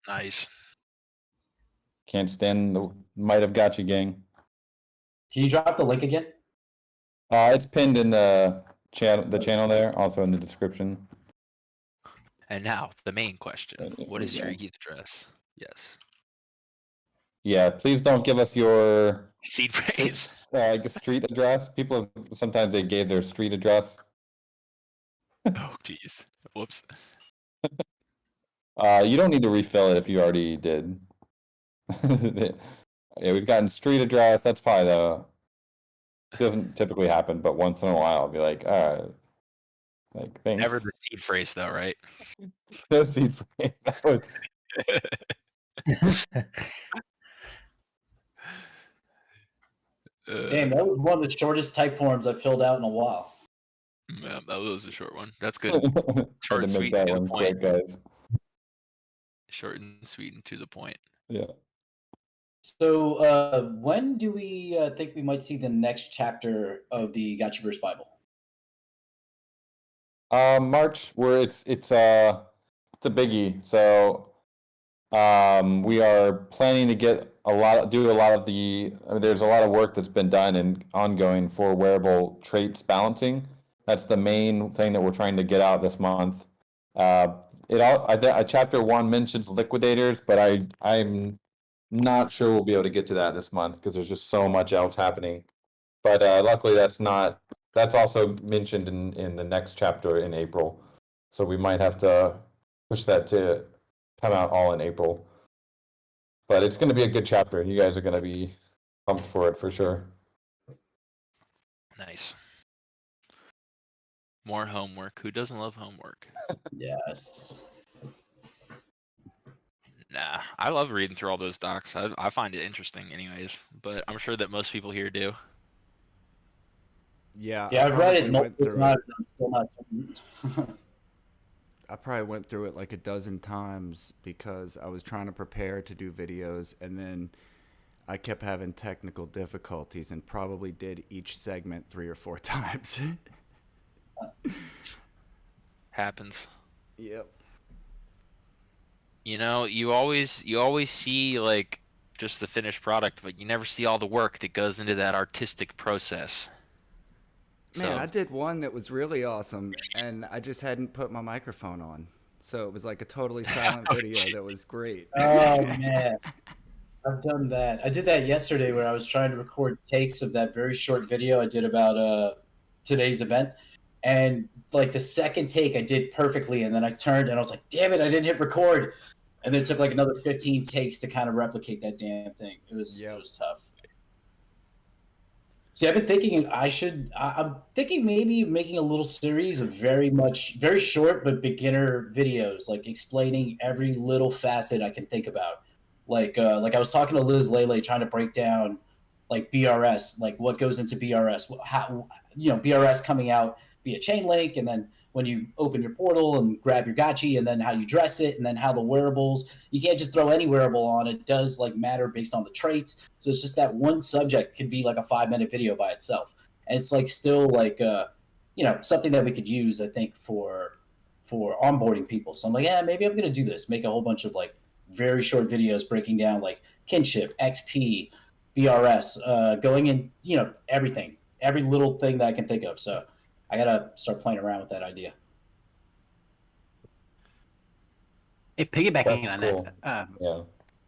Nice. Can't stand the might have got you, gang. Can you drop the link again? It's pinned in the channel there, also in the description. And now the main question: what is your address? Yes. Yeah, please don't give us your seed phrase, like a street address. People sometimes they gave their street address. Oh, geez. Whoops. You don't need to refill it if you already did. Yeah, we've gotten street address. That's probably doesn't typically happen, but once in a while, I'll be like, all right. Like, thanks. Never the seed phrase, though, right? The seed phrase. Damn, that was one of the shortest type forms I've filled out in a while. Yeah, that was a short one. That's good. Short and sweet that to the one point, quick, guys. Short and sweet and to the point. Yeah. So, when do we think we might see the next chapter of the Gotchiverse Bible? March, where it's a biggie. So, we are planning to do a lot of the. I mean, there's a lot of work that's been done and ongoing for wearable traits balancing. That's the main thing that we're trying to get out this month. Chapter 1 mentions liquidators, but I'm not sure we'll be able to get to that this month because there's just so much else happening. But luckily, that's also mentioned in the next chapter in April. So we might have to push that to come out all in April. But it's going to be a good chapter. You guys are going to be pumped for it for sure. Nice. More homework. Who doesn't love homework? Yes. Nah, I love reading through all those docs. I find it interesting anyways, but I'm sure that most people here do. Yeah, I've read it multiple times. I'm still not. I probably went through it like a dozen times because I was trying to prepare to do videos, and then I kept having technical difficulties and probably did each segment 3 or 4 times. Happens. Yep. you know, you always see like just the finished product, but you never see all the work that goes into that artistic process. Man, So I did one that was really awesome, and I just hadn't put my microphone on. So it was like a totally silent Oh, video gee. that was great. Oh man, I've done that. I did that yesterday where I was trying to record takes of that very short video I did about today's event, and like the second take I did perfectly, and then I turned and I was like, "Damn it, I didn't hit record," and then it took like another 15 takes to kind of replicate that damn thing. It was tough. See, I've been thinking I'm thinking maybe making a little series of very short but beginner videos, like explaining every little facet I can think about. Like I was talking to Liz Lele trying to break down like BRS, like what goes into BRS, how BRS coming out via chain link, and then when you open your portal and grab your gotchi, and then how you dress it, and then how the wearables. You can't just throw any wearable on. It does like matter based on the traits. So it's just that one subject could be like a 5-minute video by itself, and it's like still like something that we could use. I think for onboarding people. So I'm like, yeah, maybe I'm gonna do this. Make a whole bunch of like very short videos breaking down like kinship, XP, BRS, going in, everything, every little thing that I can think of. So I gotta start playing around with that idea. Hey, piggybacking That's on cool. that,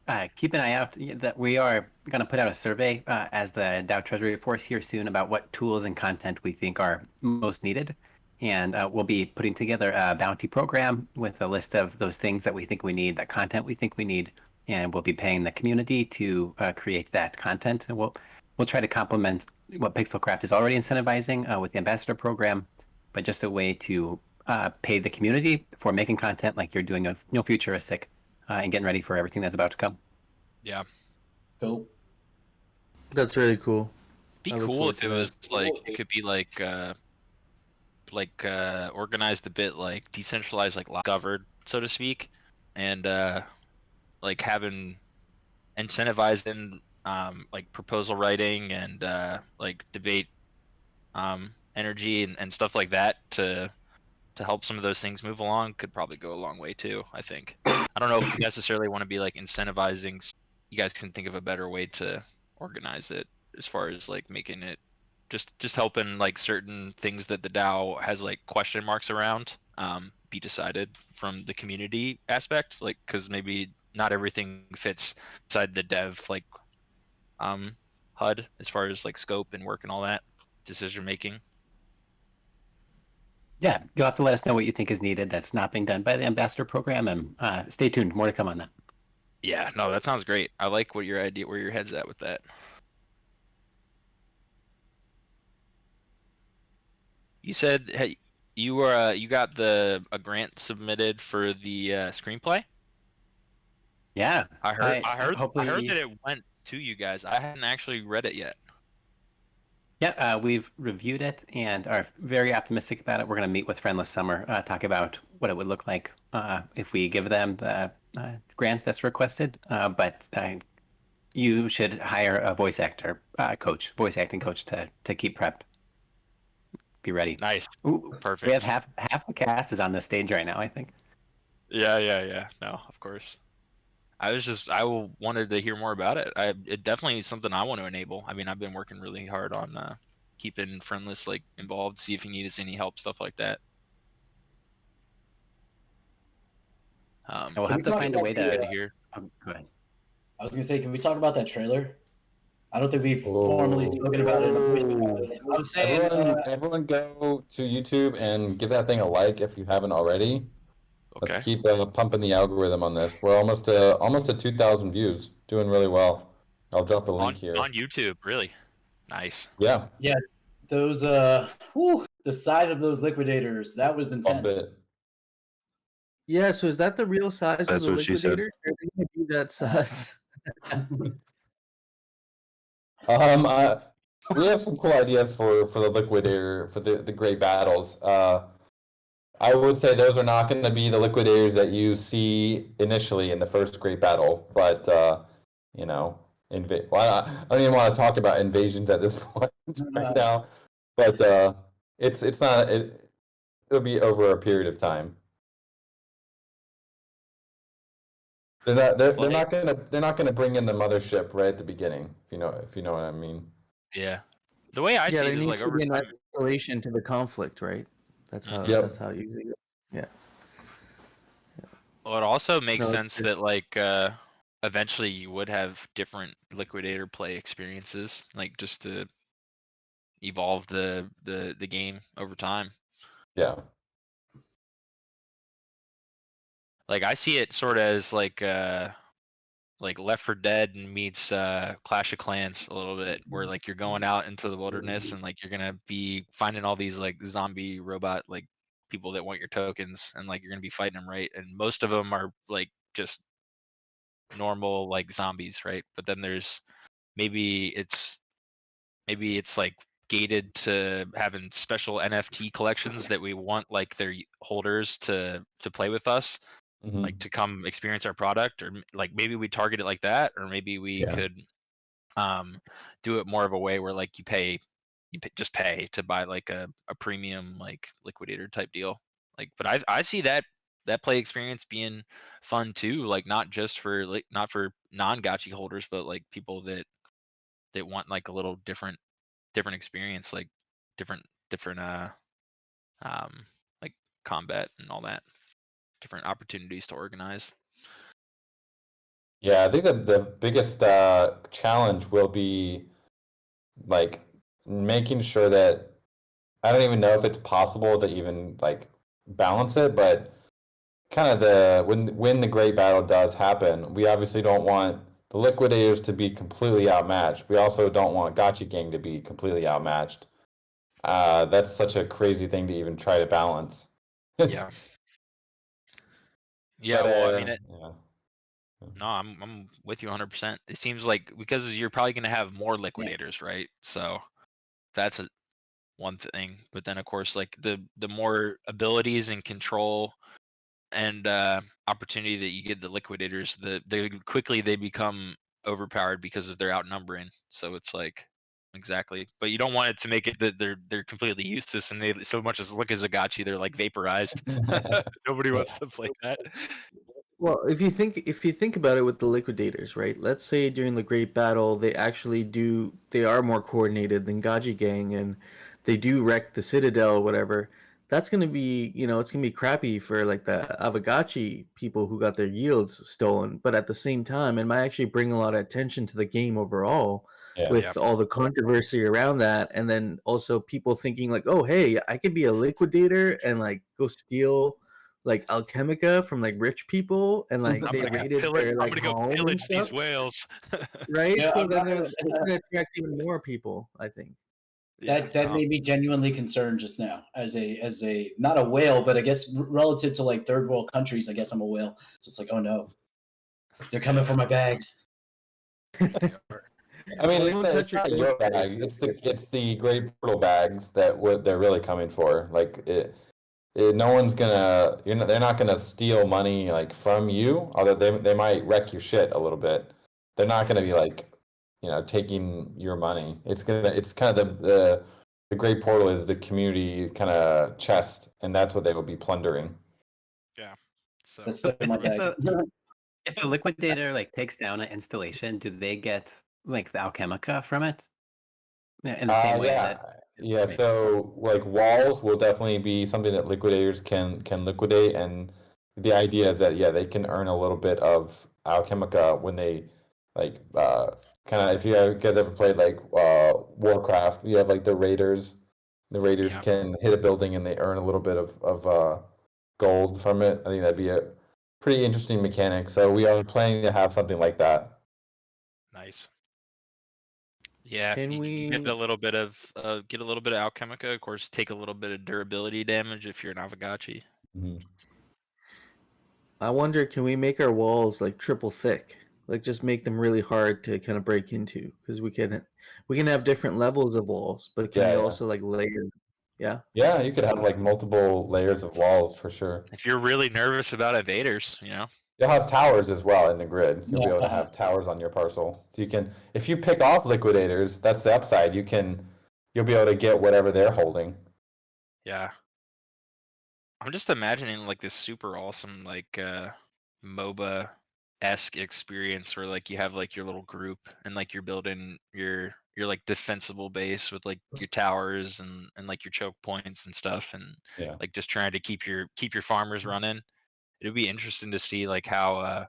Yeah. keep an eye out that we are going to put out a survey as the Dow Treasury Force here soon about what tools and content we think are most needed. And we'll be putting together a bounty program with a list of those things that we think we need, that content we think we need, and we'll be paying the community to create that content. And we'll try to complement what Pixelcraft is already incentivizing with the ambassador program, but just a way to pay the community for making content like you're doing No Futuristic and getting ready for everything that's about to come. Yeah. Cool. That's really cool. Be I look cool forward if to it that. was like it could be like organized a bit like decentralized, like governed, so to speak, and like having incentivizing like proposal writing and like debate energy and stuff like that to help some of those things move along could probably go a long way too, I think. I don't know if you necessarily want to be like incentivizing. You guys can think of a better way to organize it as far as like making it just helping like certain things that the DAO has like question marks around be decided from the community aspect, like because maybe not everything fits inside the dev like HUD as far as like scope and work and all that decision making. Yeah, you'll have to let us know what you think is needed that's not being done by the ambassador program, and stay tuned. More to come on that. Yeah, no, that sounds great. I like what your idea, where your head's at with that. You said hey, you were you got a grant submitted for the screenplay. Yeah, I heard hopefully, that it went to you guys. I hadn't actually read it yet. Yeah, we've reviewed it and are very optimistic about it. We're going to meet with Friendless Summer, talk about what it would look like if we give them the grant that's requested. But you should hire a voice acting coach to keep prep. Be ready. Nice. Ooh, Perfect. we have half the cast is on the stage right now, I think. Yeah. No, of course. I wanted to hear more about it. It definitely is something I want to enable. I mean, I've been working really hard on keeping Friendless like involved, see if he needs any help, stuff like that. We'll have to find a way to hear. Go ahead. I was gonna say, can we talk about that trailer? I don't think we've formally spoken about it. I was saying, everyone go to YouTube and give that thing a like if you haven't already. Okay. Let's keep pumping the algorithm on this. We're almost at 2,000 views. Doing really well. I'll drop a link here. On YouTube, really. Nice. Yeah. Yeah, those the size of those liquidators, that was intense. Yeah, so is that the real size of That's the what she said. liquidator? Are they gonna be that size? We have some cool ideas for the liquidator for the great battles. I would say those are not going to be the liquidators that you see initially in the first great battle, but you know, well, I don't even want to talk about invasions at this point right now. But it's not it'll be over a period of time. They're not gonna bring in the mothership right at the beginning. If you know what I mean. Yeah. The way I see there it is needs like to over be an time. escalation to the conflict, right? That's how. Yep. That's how you usually go. Yeah. Well, it also makes No, sense that like eventually you would have different liquidator play experiences, like just to evolve the game over time. Yeah. Like I see it sort of as like Left 4 Dead meets Clash of Clans a little bit, where like you're going out into the wilderness and like you're gonna be finding all these like zombie robot like people that want your tokens, and like you're gonna be fighting them, right? And most of them are like just normal like zombies, right? But then there's maybe it's like gated to having special NFT collections that we want like their holders to play with us, Mhm. like to come experience our product, or like maybe we target it like that, or maybe we could do it more of a way where like just pay to buy like a premium like liquidator type deal. Like, but I see that play experience being fun too, like not just for like not for non-gotchi holders, but like people that want like a little different experience, like different like combat and all that, different opportunities to organize. Yeah, I think the biggest challenge will be like making sure that I don't even know if it's possible to even like balance it, but kind of when the great battle does happen, we obviously don't want the liquidators to be completely outmatched. We also don't want Gotchi Gang to be completely outmatched. That's such a crazy thing to even try to balance. Yeah. Yeah, But, well, I mean, yeah. no, I'm with you 100%. It seems like because you're probably going to have more liquidators, right? So that's one thing. But then, of course, like the more abilities and control and opportunity that you give the liquidators, the quickly they become overpowered because of their outnumbering. So it's like exactly, but you don't want it to make it that they're completely useless and they so much as look as a gotchi, they're like vaporized. Nobody wants to play that. Well, if you think about it with the liquidators, right? Let's say during the Great Battle, they are more coordinated than Gaji Gang, and they do wreck the Citadel or whatever. That's gonna be, it's gonna be crappy for like the Aavegotchi people who got their yields stolen. But at the same time, it might actually bring a lot of attention to the game overall, Yeah. with all the controversy around that, and then also people thinking like, oh, hey, I could be a liquidator and like go steal like Alchemica from like rich people, and like they raided their like home and pillage these stuff, whales. right? Yeah, So then it's gonna attract even more people, I think. That made me genuinely concerned just now. As a not a whale, but I guess relative to like third world countries, I guess I'm a whale. Just like, oh no, they're coming for my bags. I mean, Well, it's, don't touch it's not your bag. bags. It's the great portal bags that they're really coming for. Like no one's gonna they're not gonna steal money like from you. Although they might wreck your shit a little bit. They're not gonna be like taking your money. It's kind of the great portal is the community kind of chest, and that's what they will be plundering. Yeah. So That's my bag. If a liquidator like takes down an installation, do they get like the Alchemica from it? Yeah, in the same way that Yeah, so like walls will definitely be something that liquidators can liquidate, and the idea is that they can earn a little bit of Alchemica when they like kind of if you guys ever played like Warcraft, you have like the raiders. The raiders can hit a building and they earn a little bit of gold from it. I think that'd be a pretty interesting mechanic. So we are planning to have something like that. nice. Yeah, Can you get we? a little bit of Alchemica. Of course, take a little bit of durability damage if you're an Aavegotchi. Mhm. I wonder, can we make our walls like triple thick? Like just make them really hard to kind of break into, because we can have different levels of walls, but can we also like layer? Yeah. Yeah, you could have like multiple layers of walls for sure. If you're really nervous about invaders, You'll have towers as well in the grid. You'll be able to have towers on your parcel. So you can, if you pick off liquidators, that's the upside. You'll be able to get whatever they're holding. Yeah. I'm just imagining like this super awesome like MOBA esque experience where like you have like your little group and like you're building your like defensible base with like your towers and like your choke points and stuff, and Yeah. like just trying to keep your farmers running. It'd be interesting to see like how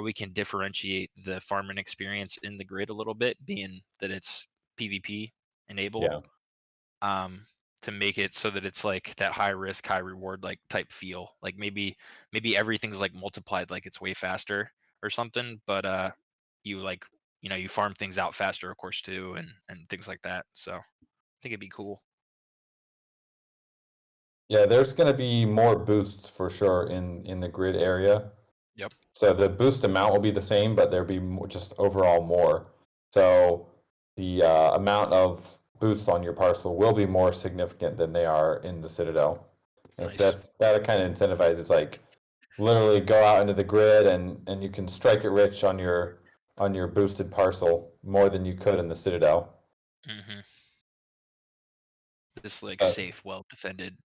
we can differentiate the farming experience in the grid a little bit, being that it's PvP enabled. Yeah. To make it so that it's like that high risk, high reward like type feel. Like maybe everything's like multiplied, like it's way faster or something, but you like, you know, you farm things out faster of course too, and things like that. So I think it'd be cool. Yeah, there's going to be more boosts for sure in the grid area. Yep. So the boost amount will be the same, but there'll be more, just overall more. So the amount of boosts on your parcel will be more significant than they are in the Citadel. And Nice. so that kind of incentivizes, like, literally go out into the grid and you can strike it rich on your boosted parcel more than you could in the Citadel. Mm-hmm. This like Uh, safe, well defended,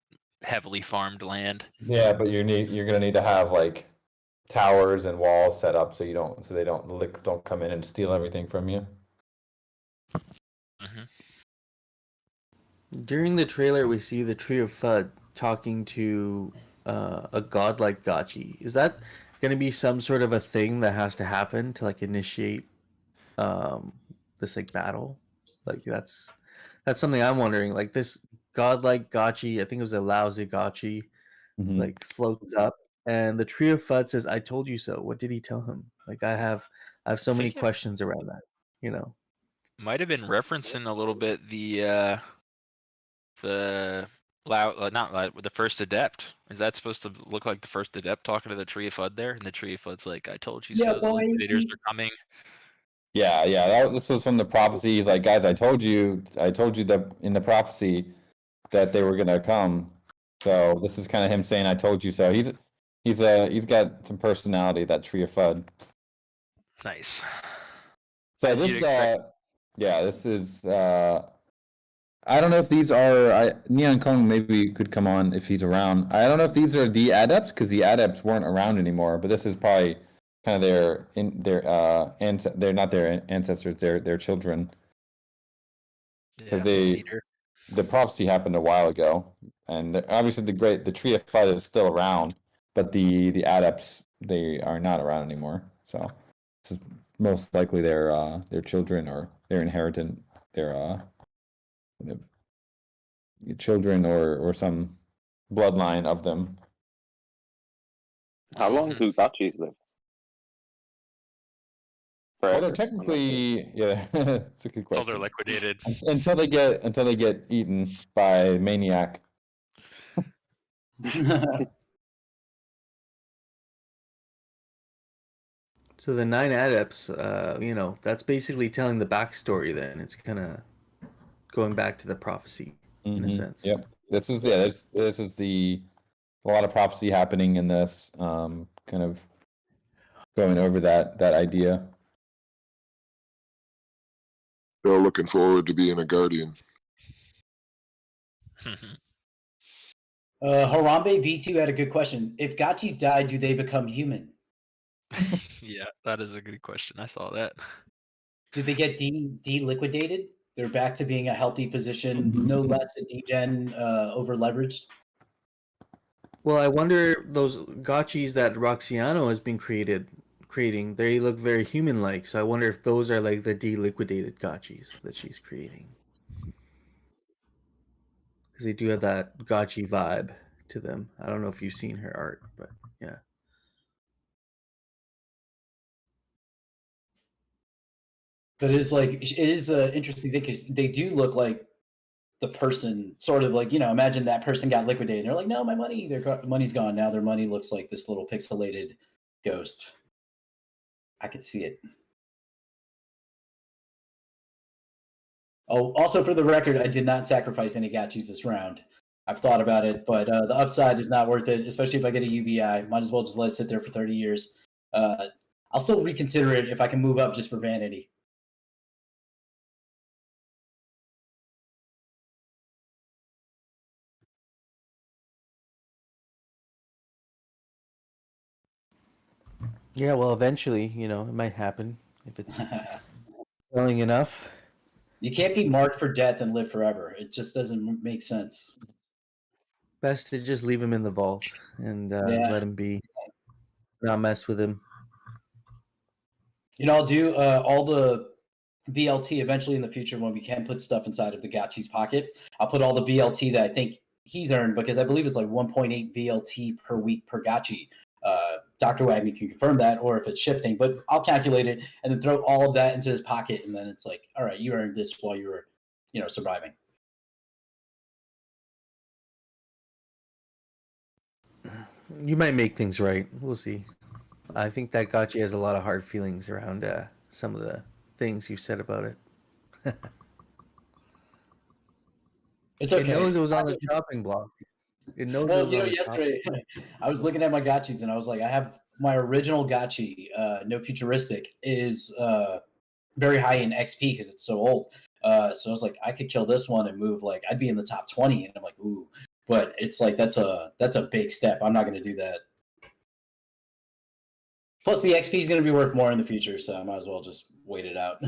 heavily farmed land. Yeah, but you're gonna need to have like towers and walls set up so the licks don't come in and steal everything from you. Mm-hmm. During the trailer, we see the Tree of Fud talking to a godlike Gotchi. Is that going to be some sort of a thing that has to happen to like initiate this like battle? Like that's something I'm wondering. Like this godlike Gotchi, I think it was a lousy Gotchi, like floats up, and the Tree of Fud says, "I told you so." What did he tell him? Like I have so many questions around that. You know, Might have been referencing a little bit the not loud, the first adept. Is that supposed to look like the first adept talking to the Tree of Fud there? And the Tree of Fud's like, "I told you so. The liquidators are coming." Yeah. This was from the prophecy. He's like, guys, I told you that in the prophecy that they were gonna come. So this is kind of him saying, "I told you so." He's got some personality, that Tree of Fud. Nice. So As you'd expect. this is I don't know if these are Neon Kong maybe could come on if he's around. I don't know if these are the Adepts because the Adepts weren't around anymore, but this is probably kind of they're not their ancestors, their children. Because the prophecy happened a while ago, and obviously the Tree of Fud is still around, but the Adepts, they are not around anymore. So most likely their children or their inheritant, their children or some bloodline of them. How long do Gotchis live? Well, they're technically, yeah, it's a good question. Until they're liquidated. Until they get eaten by Maniac. so the 9 Adepts, that's basically telling the backstory. Then it's kind of going back to the prophecy in a sense. Yep. This is a lot of prophecy happening in this, kind of going over that idea. Still looking forward to being a guardian. Harambe V2 had a good question. If Gotchis die, do they become human? Yeah, that is a good question. I saw that. Do they get de-liquidated? They're back to being a healthy position, no less a degen over leveraged. Well, I wonder those Gotchis that Roxiano has been creating, they look very human-like. So I wonder if those are like the de-liquidated Gotchis that she's creating. Because they do have that Gotchi vibe to them. I don't know if you've seen her art, but yeah. But it is an interesting thing because they do look like the person, sort of like, imagine that person got liquidated. And they're like, no, my money, their money's gone. Now their money looks like this little pixelated ghost. I could see it. Oh, also for the record, I did not sacrifice any Gotchis this round. I've thought about it, but the upside is not worth it, especially if I get a UBI. Might as well just let it sit there for 30 years. I'll still reconsider it if I can move up just for vanity. Yeah, well, eventually, it might happen if it's willing enough. You can't be marked for death and live forever. It just doesn't make sense. Best to just leave him in the vault and Yeah. let him be. Not mess with him. I'll do all the VLT eventually in the future when we can put stuff inside of the Gotchi's pocket. I'll put all the VLT that I think he's earned, because I believe it's like 1.8 VLT per week per Gotchi. Dr. Wagner can confirm that, or if it's shifting, but I'll calculate it and then throw all of that into his pocket, and then it's like, all right, you earned this while you were, surviving. You might make things right. We'll see. I think that Gotchi has a lot of hard feelings around some of the things you said about it. It's okay. It knows it was on the chopping block. It knows it was on the yesterday I was looking at my Gotchis and I was like, I have my original Gotchi, no futuristic, is very high in XP because it's so old. So I was like, I could kill this one and move, like, I'd be in the top 20, and I'm like, ooh. But it's like that's a big step. I'm not going to do that. Plus, the XP is going to be worth more in the future, so I might as well just wait it out.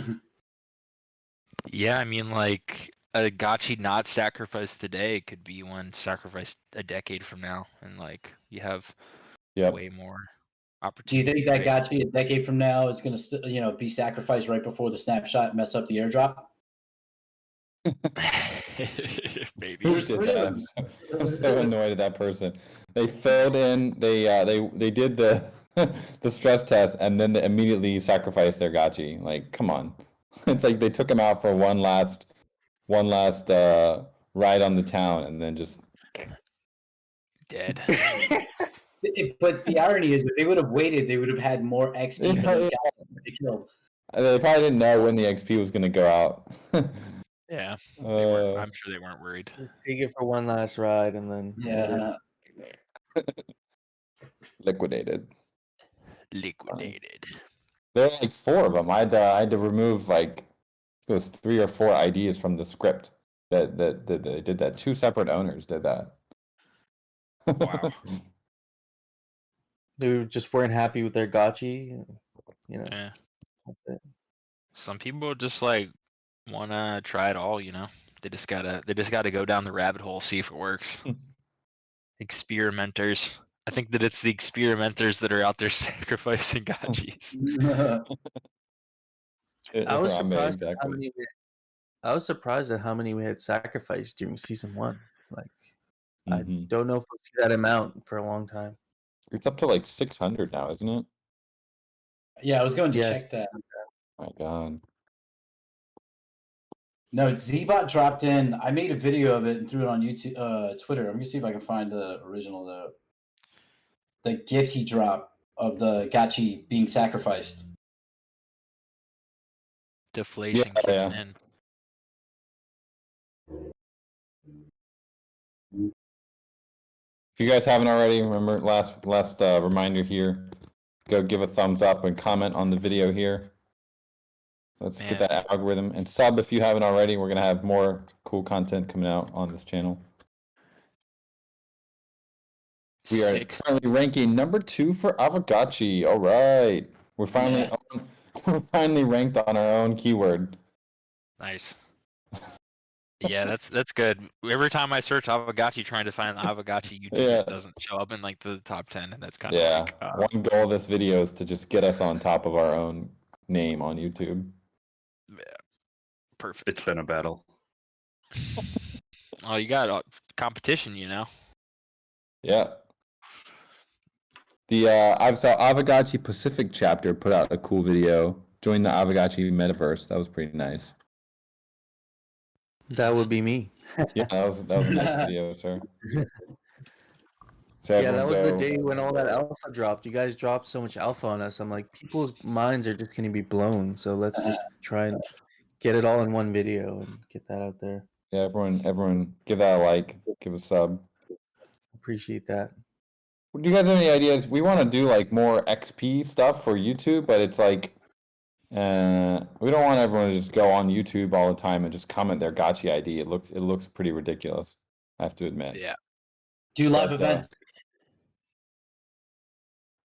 Yeah, I mean, like, a Gotchi not sacrificed today could be one sacrificed a decade from now, and like you have way more Do opportunity. you think that Gotchi a decade from now is going to be sacrificed right before the snapshot, mess up the airdrop? Maybe. Who did that? I'm so annoyed at that person. They filled in. They did the the stress test and then they immediately sacrificed their Gotchi. Like, come on. It's like they took him out for one last ride on the town and then just dead. But the irony is, if they would have waited, they would have had more XP for those guys they killed. They probably didn't know when the XP was going to go out. Yeah, I'm sure they weren't worried. Take it for one last ride and then liquidated. There were like 4 of them. I had to remove like it was 3 or 4 IDs from the script that they did that. 2 separate owners did that. Wow. They just weren't happy with their Gotchi. Yeah. Some people just like wanna try it all. They just gotta go down the rabbit hole, see if it works. Experimenters. I think that it's the experimenters that are out there sacrificing Gotchis. I was surprised at how many we had sacrificed during season 1. Like, I don't know if we'll see that amount for a long time. It's up to like 600 now, isn't it? Yeah, I was going to check that. Oh my god. No, Zbot dropped in. I made a video of it and threw it on YouTube, Twitter. I'm gonna see if I can find the original though. The gift he dropped of the Gotchi being sacrificed. Deflation kicking in. If you guys haven't already, remember last reminder here, go give a thumbs up and comment on the video here. Let's get that algorithm, and sub if you haven't already. We're gonna have more cool content coming out on this channel. We are finally ranking number 2 for Aavegotchi. All right, we're finally ranked on our own keyword. Nice. Yeah, that's good. Every time I search Aavegotchi trying to find Aavegotchi YouTube, it doesn't show up in like the top 10, and that's kind of one goal of this video is to just get us on top of our own name on YouTube. Yeah, perfect. It's been a battle. Oh, you got competition, Yeah. The Aavegotchi Pacific chapter put out a cool video. Join the Aavegotchi metaverse. That was pretty nice. That would be me. Yeah, that was a nice video, sir. So yeah, that was the day when all that alpha dropped. You guys dropped so much alpha on us. I'm like, people's minds are just going to be blown. So let's just try and get it all in one video and get that out there. Yeah, everyone, give that a like, give a sub. Appreciate that. Do you guys have any ideas? We want to do like more XP stuff for YouTube, but it's like, we don't want everyone to just go on YouTube all the time and just comment their Gotchi ID. It looks pretty ridiculous, I have to admit. Yeah. Do live events.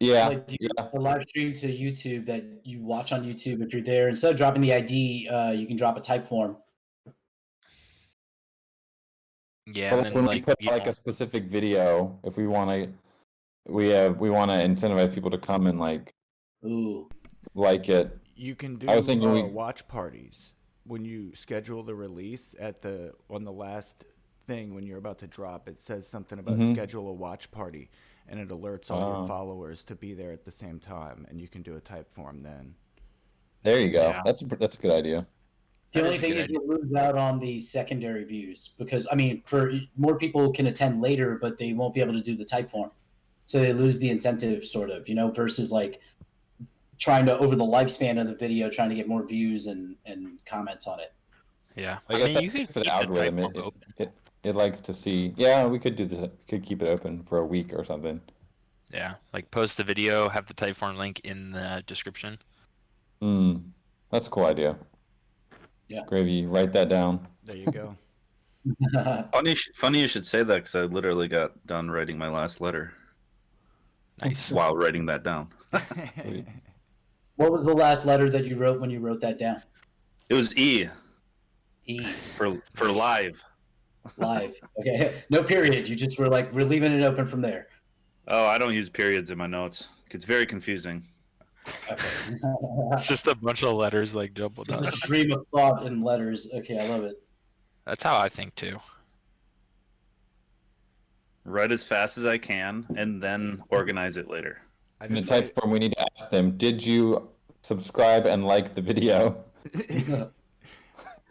Yeah. Like, do you a live stream to YouTube that you watch on YouTube? If you're there, instead of dropping the ID, you can drop a type form. Yeah, Well, and then when we like put you like know, a specific video, if we want to, we want to incentivize people to come and Ooh. like it. You can do I was thinking watch parties when you schedule the release on the last thing when you're about to drop. It says something about schedule a watch party, and it alerts all your followers to be there at the same time, and you can do a type form then. There you go. Yeah. That's a good idea. The That only is a thing good is idea. you lose out on the secondary views because I mean, for more people can attend later, but they won't be able to do the type form, so they lose the incentive, sort of, versus like trying to over the lifespan of the video, trying to get more views and comments on it. yeah. I guess mean, you that's could good for the keep type algorithm. form open. It likes to see. Yeah, we could do this. Could keep it open for a week or something. Yeah, like post the video, have the type form link in the description. That's a cool idea. Yeah. Gravy, write that down. There you go. Funny you should say that because I literally got done writing my last letter Nice. while writing that down. Sweet. What was the last letter that you wrote when you wrote that down? It was E E. for live. Live. Okay. No period. You just were like, we're leaving it open from there. Oh, I don't use periods in my notes. It's very confusing. Okay. It's just a bunch of letters like jumbled Just up. a stream of thought in letters. Okay, I love it. That's how I think too. Write as fast as I can and then organize it later. In the type form, we need to ask them, did you subscribe and like the video?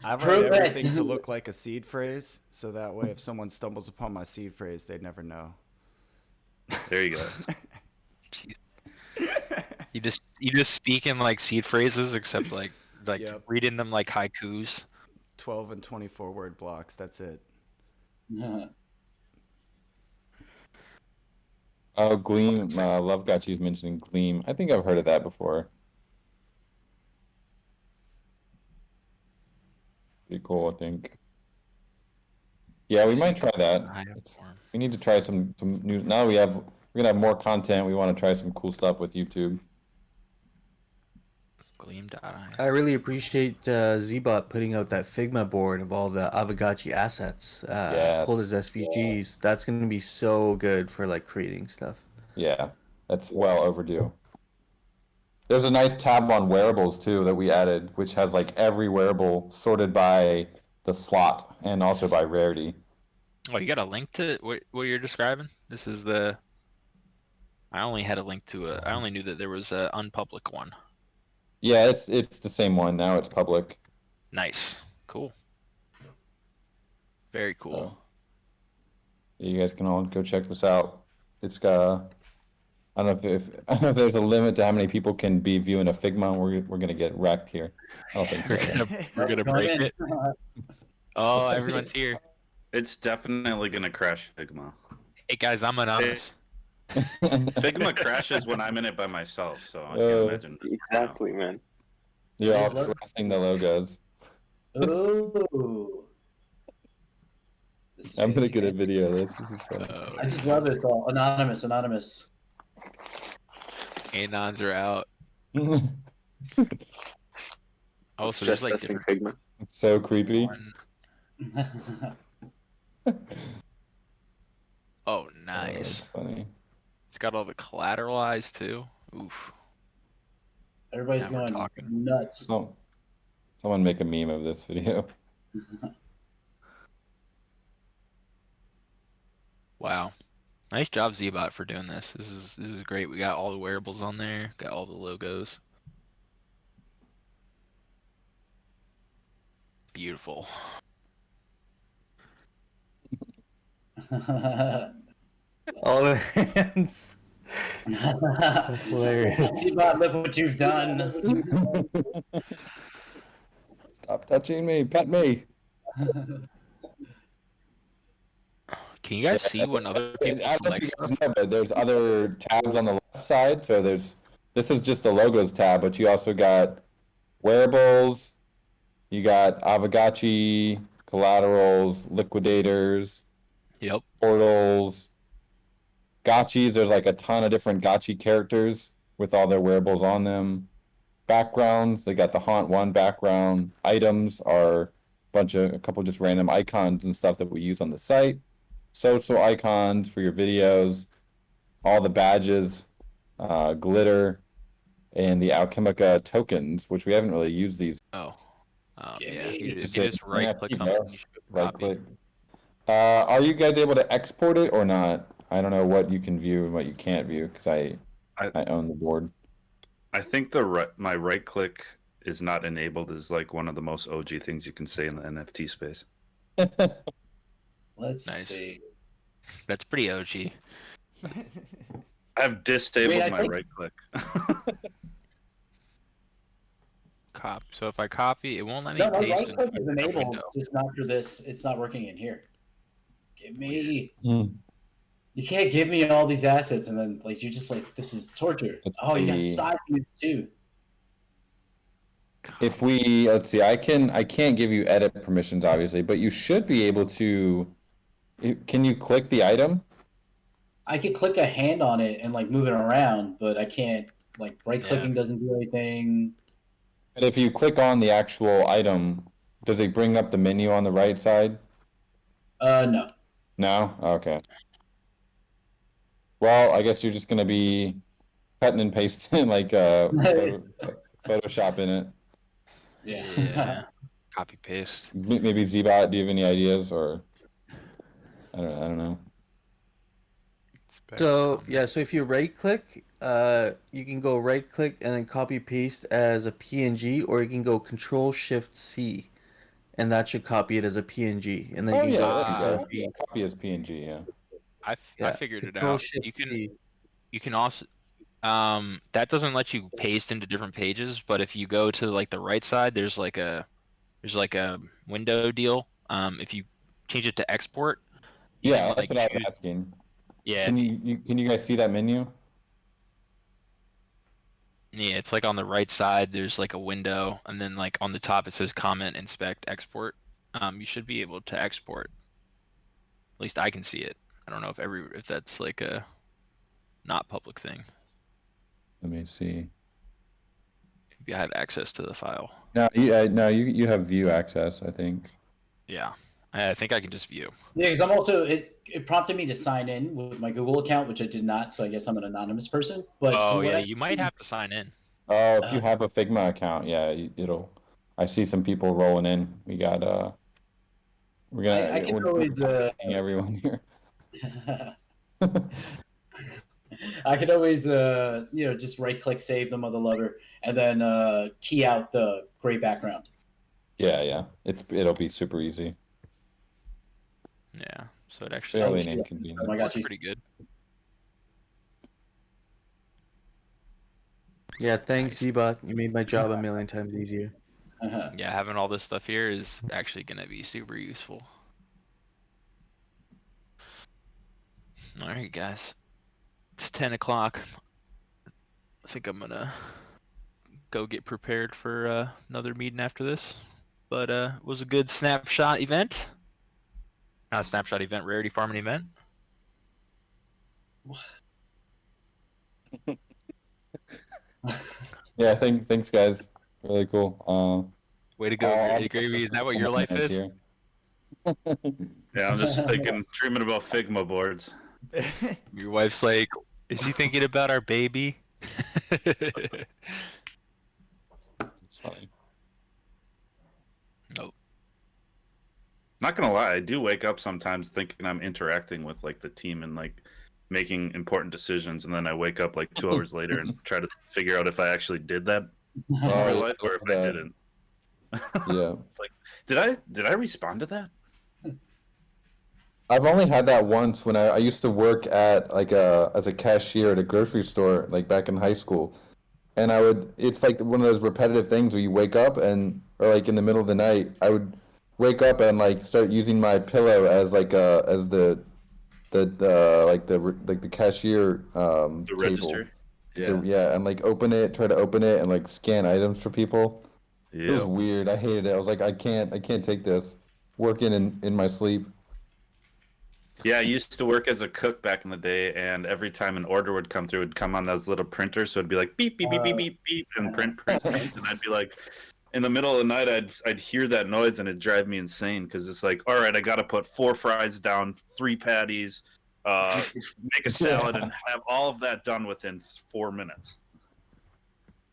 I write everything to look like a seed phrase, so that way if someone stumbles upon my seed phrase, they'd never know. There you go. Jeez. You just speak in like seed phrases, except like Yep. reading them like haikus. 12 and 24 word blocks, that's it. Oh, Gleam. Love got you mentioning Gleam. I think I've heard of that before. Pretty cool, I think. Yeah, we might try that. We need to try some new. Now we're gonna have more content. We want to try some cool stuff with YouTube. Gleam.io. I really appreciate Zbot putting out that Figma board of all the Aavegotchi assets pulled as SVGs. Yes. That's going to be so good for like creating stuff. Yeah, that's well overdue. There's a nice tab on wearables too that we added, which has like every wearable sorted by the slot and also by rarity. Oh, you got a link to what you're describing? This is the. I only had a link to I only knew that there was a unpublic one. Yeah, it's the same one now. It's public. Nice. Cool. Very cool. So, you guys can all go check this out. It's got. I don't know if there's a limit to how many people can be viewing a Figma. We're gonna get wrecked here. I don't think so. We're gonna break it. Oh, everyone's here. It's definitely gonna crash Figma. Hey guys, I'm anonymous. Figma crashes when I'm in it by myself, so I can't imagine. Exactly, man. You're all pressing the logos. Ooh. I'm gonna get a video of this. This is fun. I just love it all. Anonymous. Anons are out. Oh, so there's like different. Figma. It's so creepy. Oh, Oh, nice. that's funny. It's got all the collateralized too. Oof. Everybody's Now we're going talking. nuts. Oh, someone make a meme of this video. Wow. Nice job, Zbot, for doing this. This is great. We got all the wearables on there. Got all the logos. Beautiful. All the hands. That's hilarious. Zbot, look what you've done. Stop touching me. Pet me. Can you guys see when other people I don't know if select you stuff? guys know, but there's other tabs on the left side. So this is just the logos tab, but you also got wearables, you got Aavegotchi, collaterals, liquidators, Yep. portals, Gotchis, there's like a ton of different Gotchi characters with all their wearables on them. Backgrounds, they got the Haunt 1 background. Items are a couple just random icons and stuff that we use on the site. Social icons for your videos. All the badges, glitter, and the Alchemica tokens, which we haven't really used these. Oh. Yeah, If you Just just say right click NFT, something, bro. you should Right copy. click. Are you guys able to export it or not? I don't know what you can view and what you can't view because I own the board. I think my right click is not enabled is like one of the most OG things you can say in the NFT space. Let's Nice. see. That's pretty OG. I've disabled Wait, I my think- right click. So if I copy, it won't let me No, my paste right into click is a enabled, window. just not for this. It's not working in here. Give me. Hmm. You can't give me all these assets and then like you just like this is torture. Let's Oh, you got see. side views too. If we let's see, I can't give you edit permissions obviously, but you should be able to. Can you click the item? I can click a hand on it and like move it around, but I can't like right clicking doesn't do anything. But if you click on the actual item, does it bring up the menu on the right side? No. No? Okay. Well, I guess you're just gonna be cutting and pasting like Photoshop in it. Yeah. Copy paste. Maybe Zbot, do you have any ideas or I don't know. So yeah, so if you right click, you can go right click and then copy paste as a PNG, or you can go Control Shift C, and that should copy it as a PNG, and then Oh you can yeah, go that's CSV. copy as PNG, yeah. I figured it Control out. Shift C. You can also that doesn't let you paste into different pages, but if you go to like the right side, there's like a window deal. If you change it to export, Yeah, can, that's like, what I was choose- asking. Yeah, Can you guys see that menu? yeah, it's like on the right side. There's like a window, and then like on the top it says comment, inspect, export. You should be able to export. At least I can see it. I don't know if that's like a not public thing. Let me see. Maybe I have access to the file. No, you have view access, I think. Yeah, I think I can just view. Yeah, because I'm also it prompted me to sign in with my Google account, which I did not, so I guess I'm an anonymous person. But Oh from what yeah, I you might have to sign in. Oh, if you have a Figma account, yeah, it'll. I see some people rolling in. We got we're gonna. I can we're always seeing everyone here. I could always just right click save the mother lover and then key out the gray background. Yeah, it'll be super easy. Yeah, so it actually Fairly shit. inconvenient. Oh my God, works geez. pretty good. Yeah, thanks, Nice. Zbot. You made my job a million times easier. Yeah, having all this stuff here is actually gonna be super useful. All right, guys, it's 10 o'clock. I think I'm gonna go get prepared for another meeting after this. But it was a good snapshot event. Not a snapshot event, rarity farming event. Yeah, thanks guys. Really cool. Way to go, Gravy. Gravy. Is that what your life is? Here. Yeah, I'm just dreaming about Figma boards. Your wife's like, is he thinking about our baby? It's funny. Nope. Not gonna lie, I do wake up sometimes thinking I'm interacting with like the team and like making important decisions, and then I wake up like 2 hours later and try to figure out if I actually did that in Oh, real yeah, life or if I that. didn't. Yeah. Did I respond to that? I've only had that once when I used to work at as a cashier at a grocery store like back in high school, and it's like one of those repetitive things where you wake up or like in the middle of the night I would wake up and like start using my pillow as the cashier The table. register. Yeah. Yeah, and like try to open it and like scan items for people. It was Yeah. weird. I hated it. I was like, I can't take this. Working in my sleep. Yeah, I used to work as a cook back in the day, and every time an order would come through, it would come on those little printers, so it'd be like beep beep beep beep beep beep, and print, and I'd be like, in the middle of the night, I'd hear that noise, and it'd drive me insane because it's like, all right, I got to put 4 fries down, 3 patties, make a salad, and have all of that done within 4 minutes.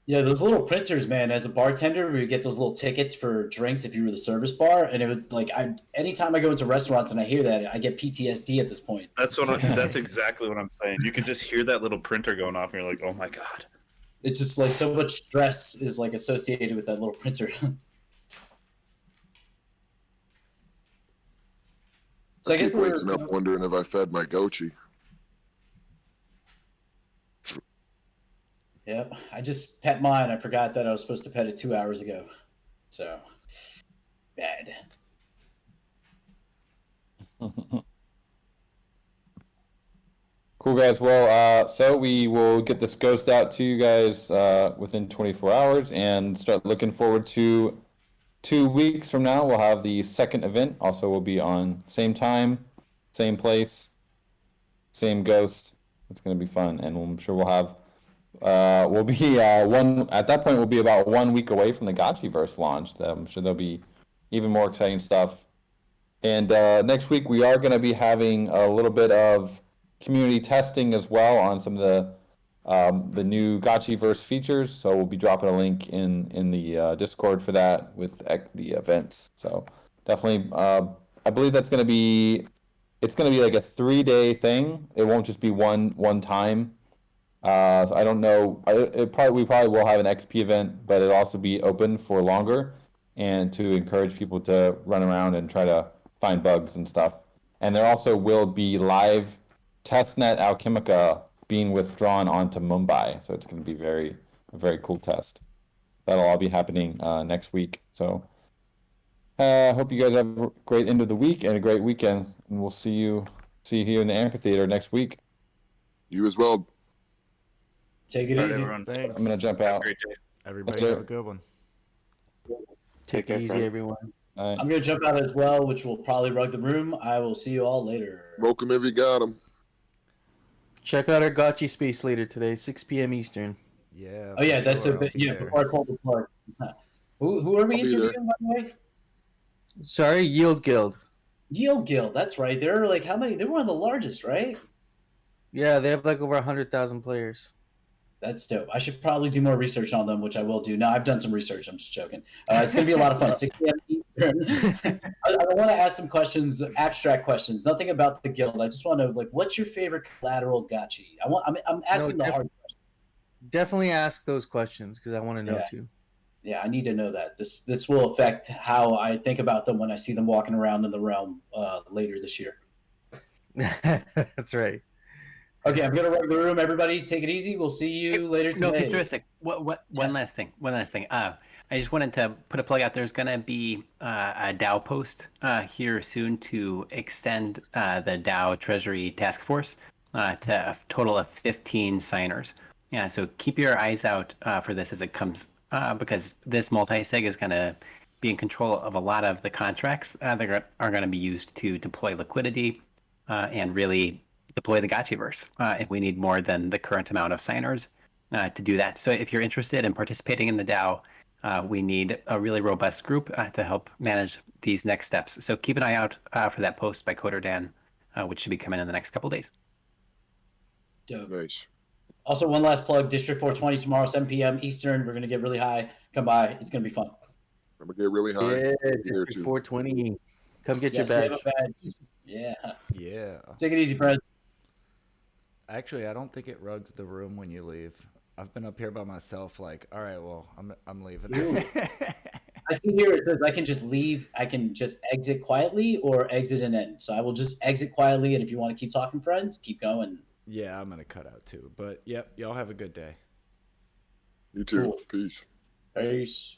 Yeah, those little printers, man. As a bartender, we get those little tickets for drinks if you were the service bar, and it would like anytime I go into restaurants and I hear that, I get PTSD at this point. That's exactly what I'm saying. You can just hear that little printer going off, and you're like, oh my god. It's just like so much stress is like associated with that little printer. So I keep waking up wondering if I fed my Gotchi. Yep, I just pet mine. I forgot that I was supposed to pet it 2 hours ago. So bad. Cool, guys. Well, so we will get this ghost out to you guys within 24 hours and start looking forward to 2 weeks from now. We'll have the second event. Also, we'll be on same time, same place, same ghost. It's going to be fun, and I'm sure we'll have. We'll be at that point. We'll be about 1 week away from the Gotchiverse launch. I'm sure there'll be even more exciting stuff. And next week we are going to be having a little bit of community testing as well on some of the new Gotchiverse features. So we'll be dropping a link in the Discord for that with the events. So definitely, I believe that's going to be. It's going to be like a 3-day thing. It won't just be one time. So I don't know. We probably will have an XP event, but it'll also be open for longer, and to encourage people to run around and try to find bugs and stuff. And there also will be live testnet Alchemica being withdrawn onto Mumbai, so it's going to be a very cool test. That'll all be happening next week. So hope you guys have a great end of the week and a great weekend, and we'll see you here in the amphitheater next week. You as well. Take it easy. Everyone. Thanks. I'm gonna jump out. Great day. Everybody have a good one. Take it easy, everyone. All right. I'm gonna jump out as well, which will probably rug the room. I will see you all later. Smoke 'em if you got 'em. Check out our Gotchi space later today, 6 p.m. Eastern. Yeah. Oh yeah, for that's sure, a bit. I'll be Yeah, there. before I pull the plug. Who are we I'll be there. interviewing, by the way? Sorry, Yield Guild. Yield Guild. That's right. They're like how many? They're one of the largest, right? Yeah, they have like over 100,000 players. That's dope. I should probably do more research on them, which I will do. No, I've done some research. I'm just joking. It's going to be a lot of fun. 6 p.m. Eastern. I want to ask some questions, abstract questions. Nothing about the guild. I just want to know, like, what's your favorite collateral gotchi? I'm asking the hard question. Definitely ask those questions because I want to know too. Yeah, I need to know that. This will affect how I think about them when I see them walking around in the realm later this year. That's right. Okay, I'm gonna run the room. Everybody, take it easy. We'll see you later today. No, futuristic. One last thing. I just wanted to put a plug out. There's going to be a DAO post here soon to extend the DAO Treasury Task Force to a total of 15 signers. Yeah, so keep your eyes out for this as it comes, because this multi-sig is going to be in control of a lot of the contracts that are going to be used to deploy liquidity and really deploy the Gotchiverse. If we need more than the current amount of signers to do that. So if you're interested in participating in the DAO, we need a really robust group to help manage these next steps. So keep an eye out for that post by Coder Dan, which should be coming in the next couple of days. Dope. Nice. Also, one last plug: District 420 tomorrow, 7 p.m. Eastern. We're gonna get really high. Come by. It's gonna be fun. I'm gonna get really high. Yeah, Here District too. 420. Come get your Yes, we have badge. a badge. Yeah. Yeah. Take it easy, friends. Actually, I don't think it rugs the room when you leave. I've been up here by myself. Like, all right, well, I'm leaving. Ooh. I see here it says I can just leave. I can just exit quietly or exit and end. So I will just exit quietly, and if you want to keep talking, friends, keep going. Yeah, I'm gonna cut out too. But yep, y'all have a good day. You too. Cool. Peace. Peace.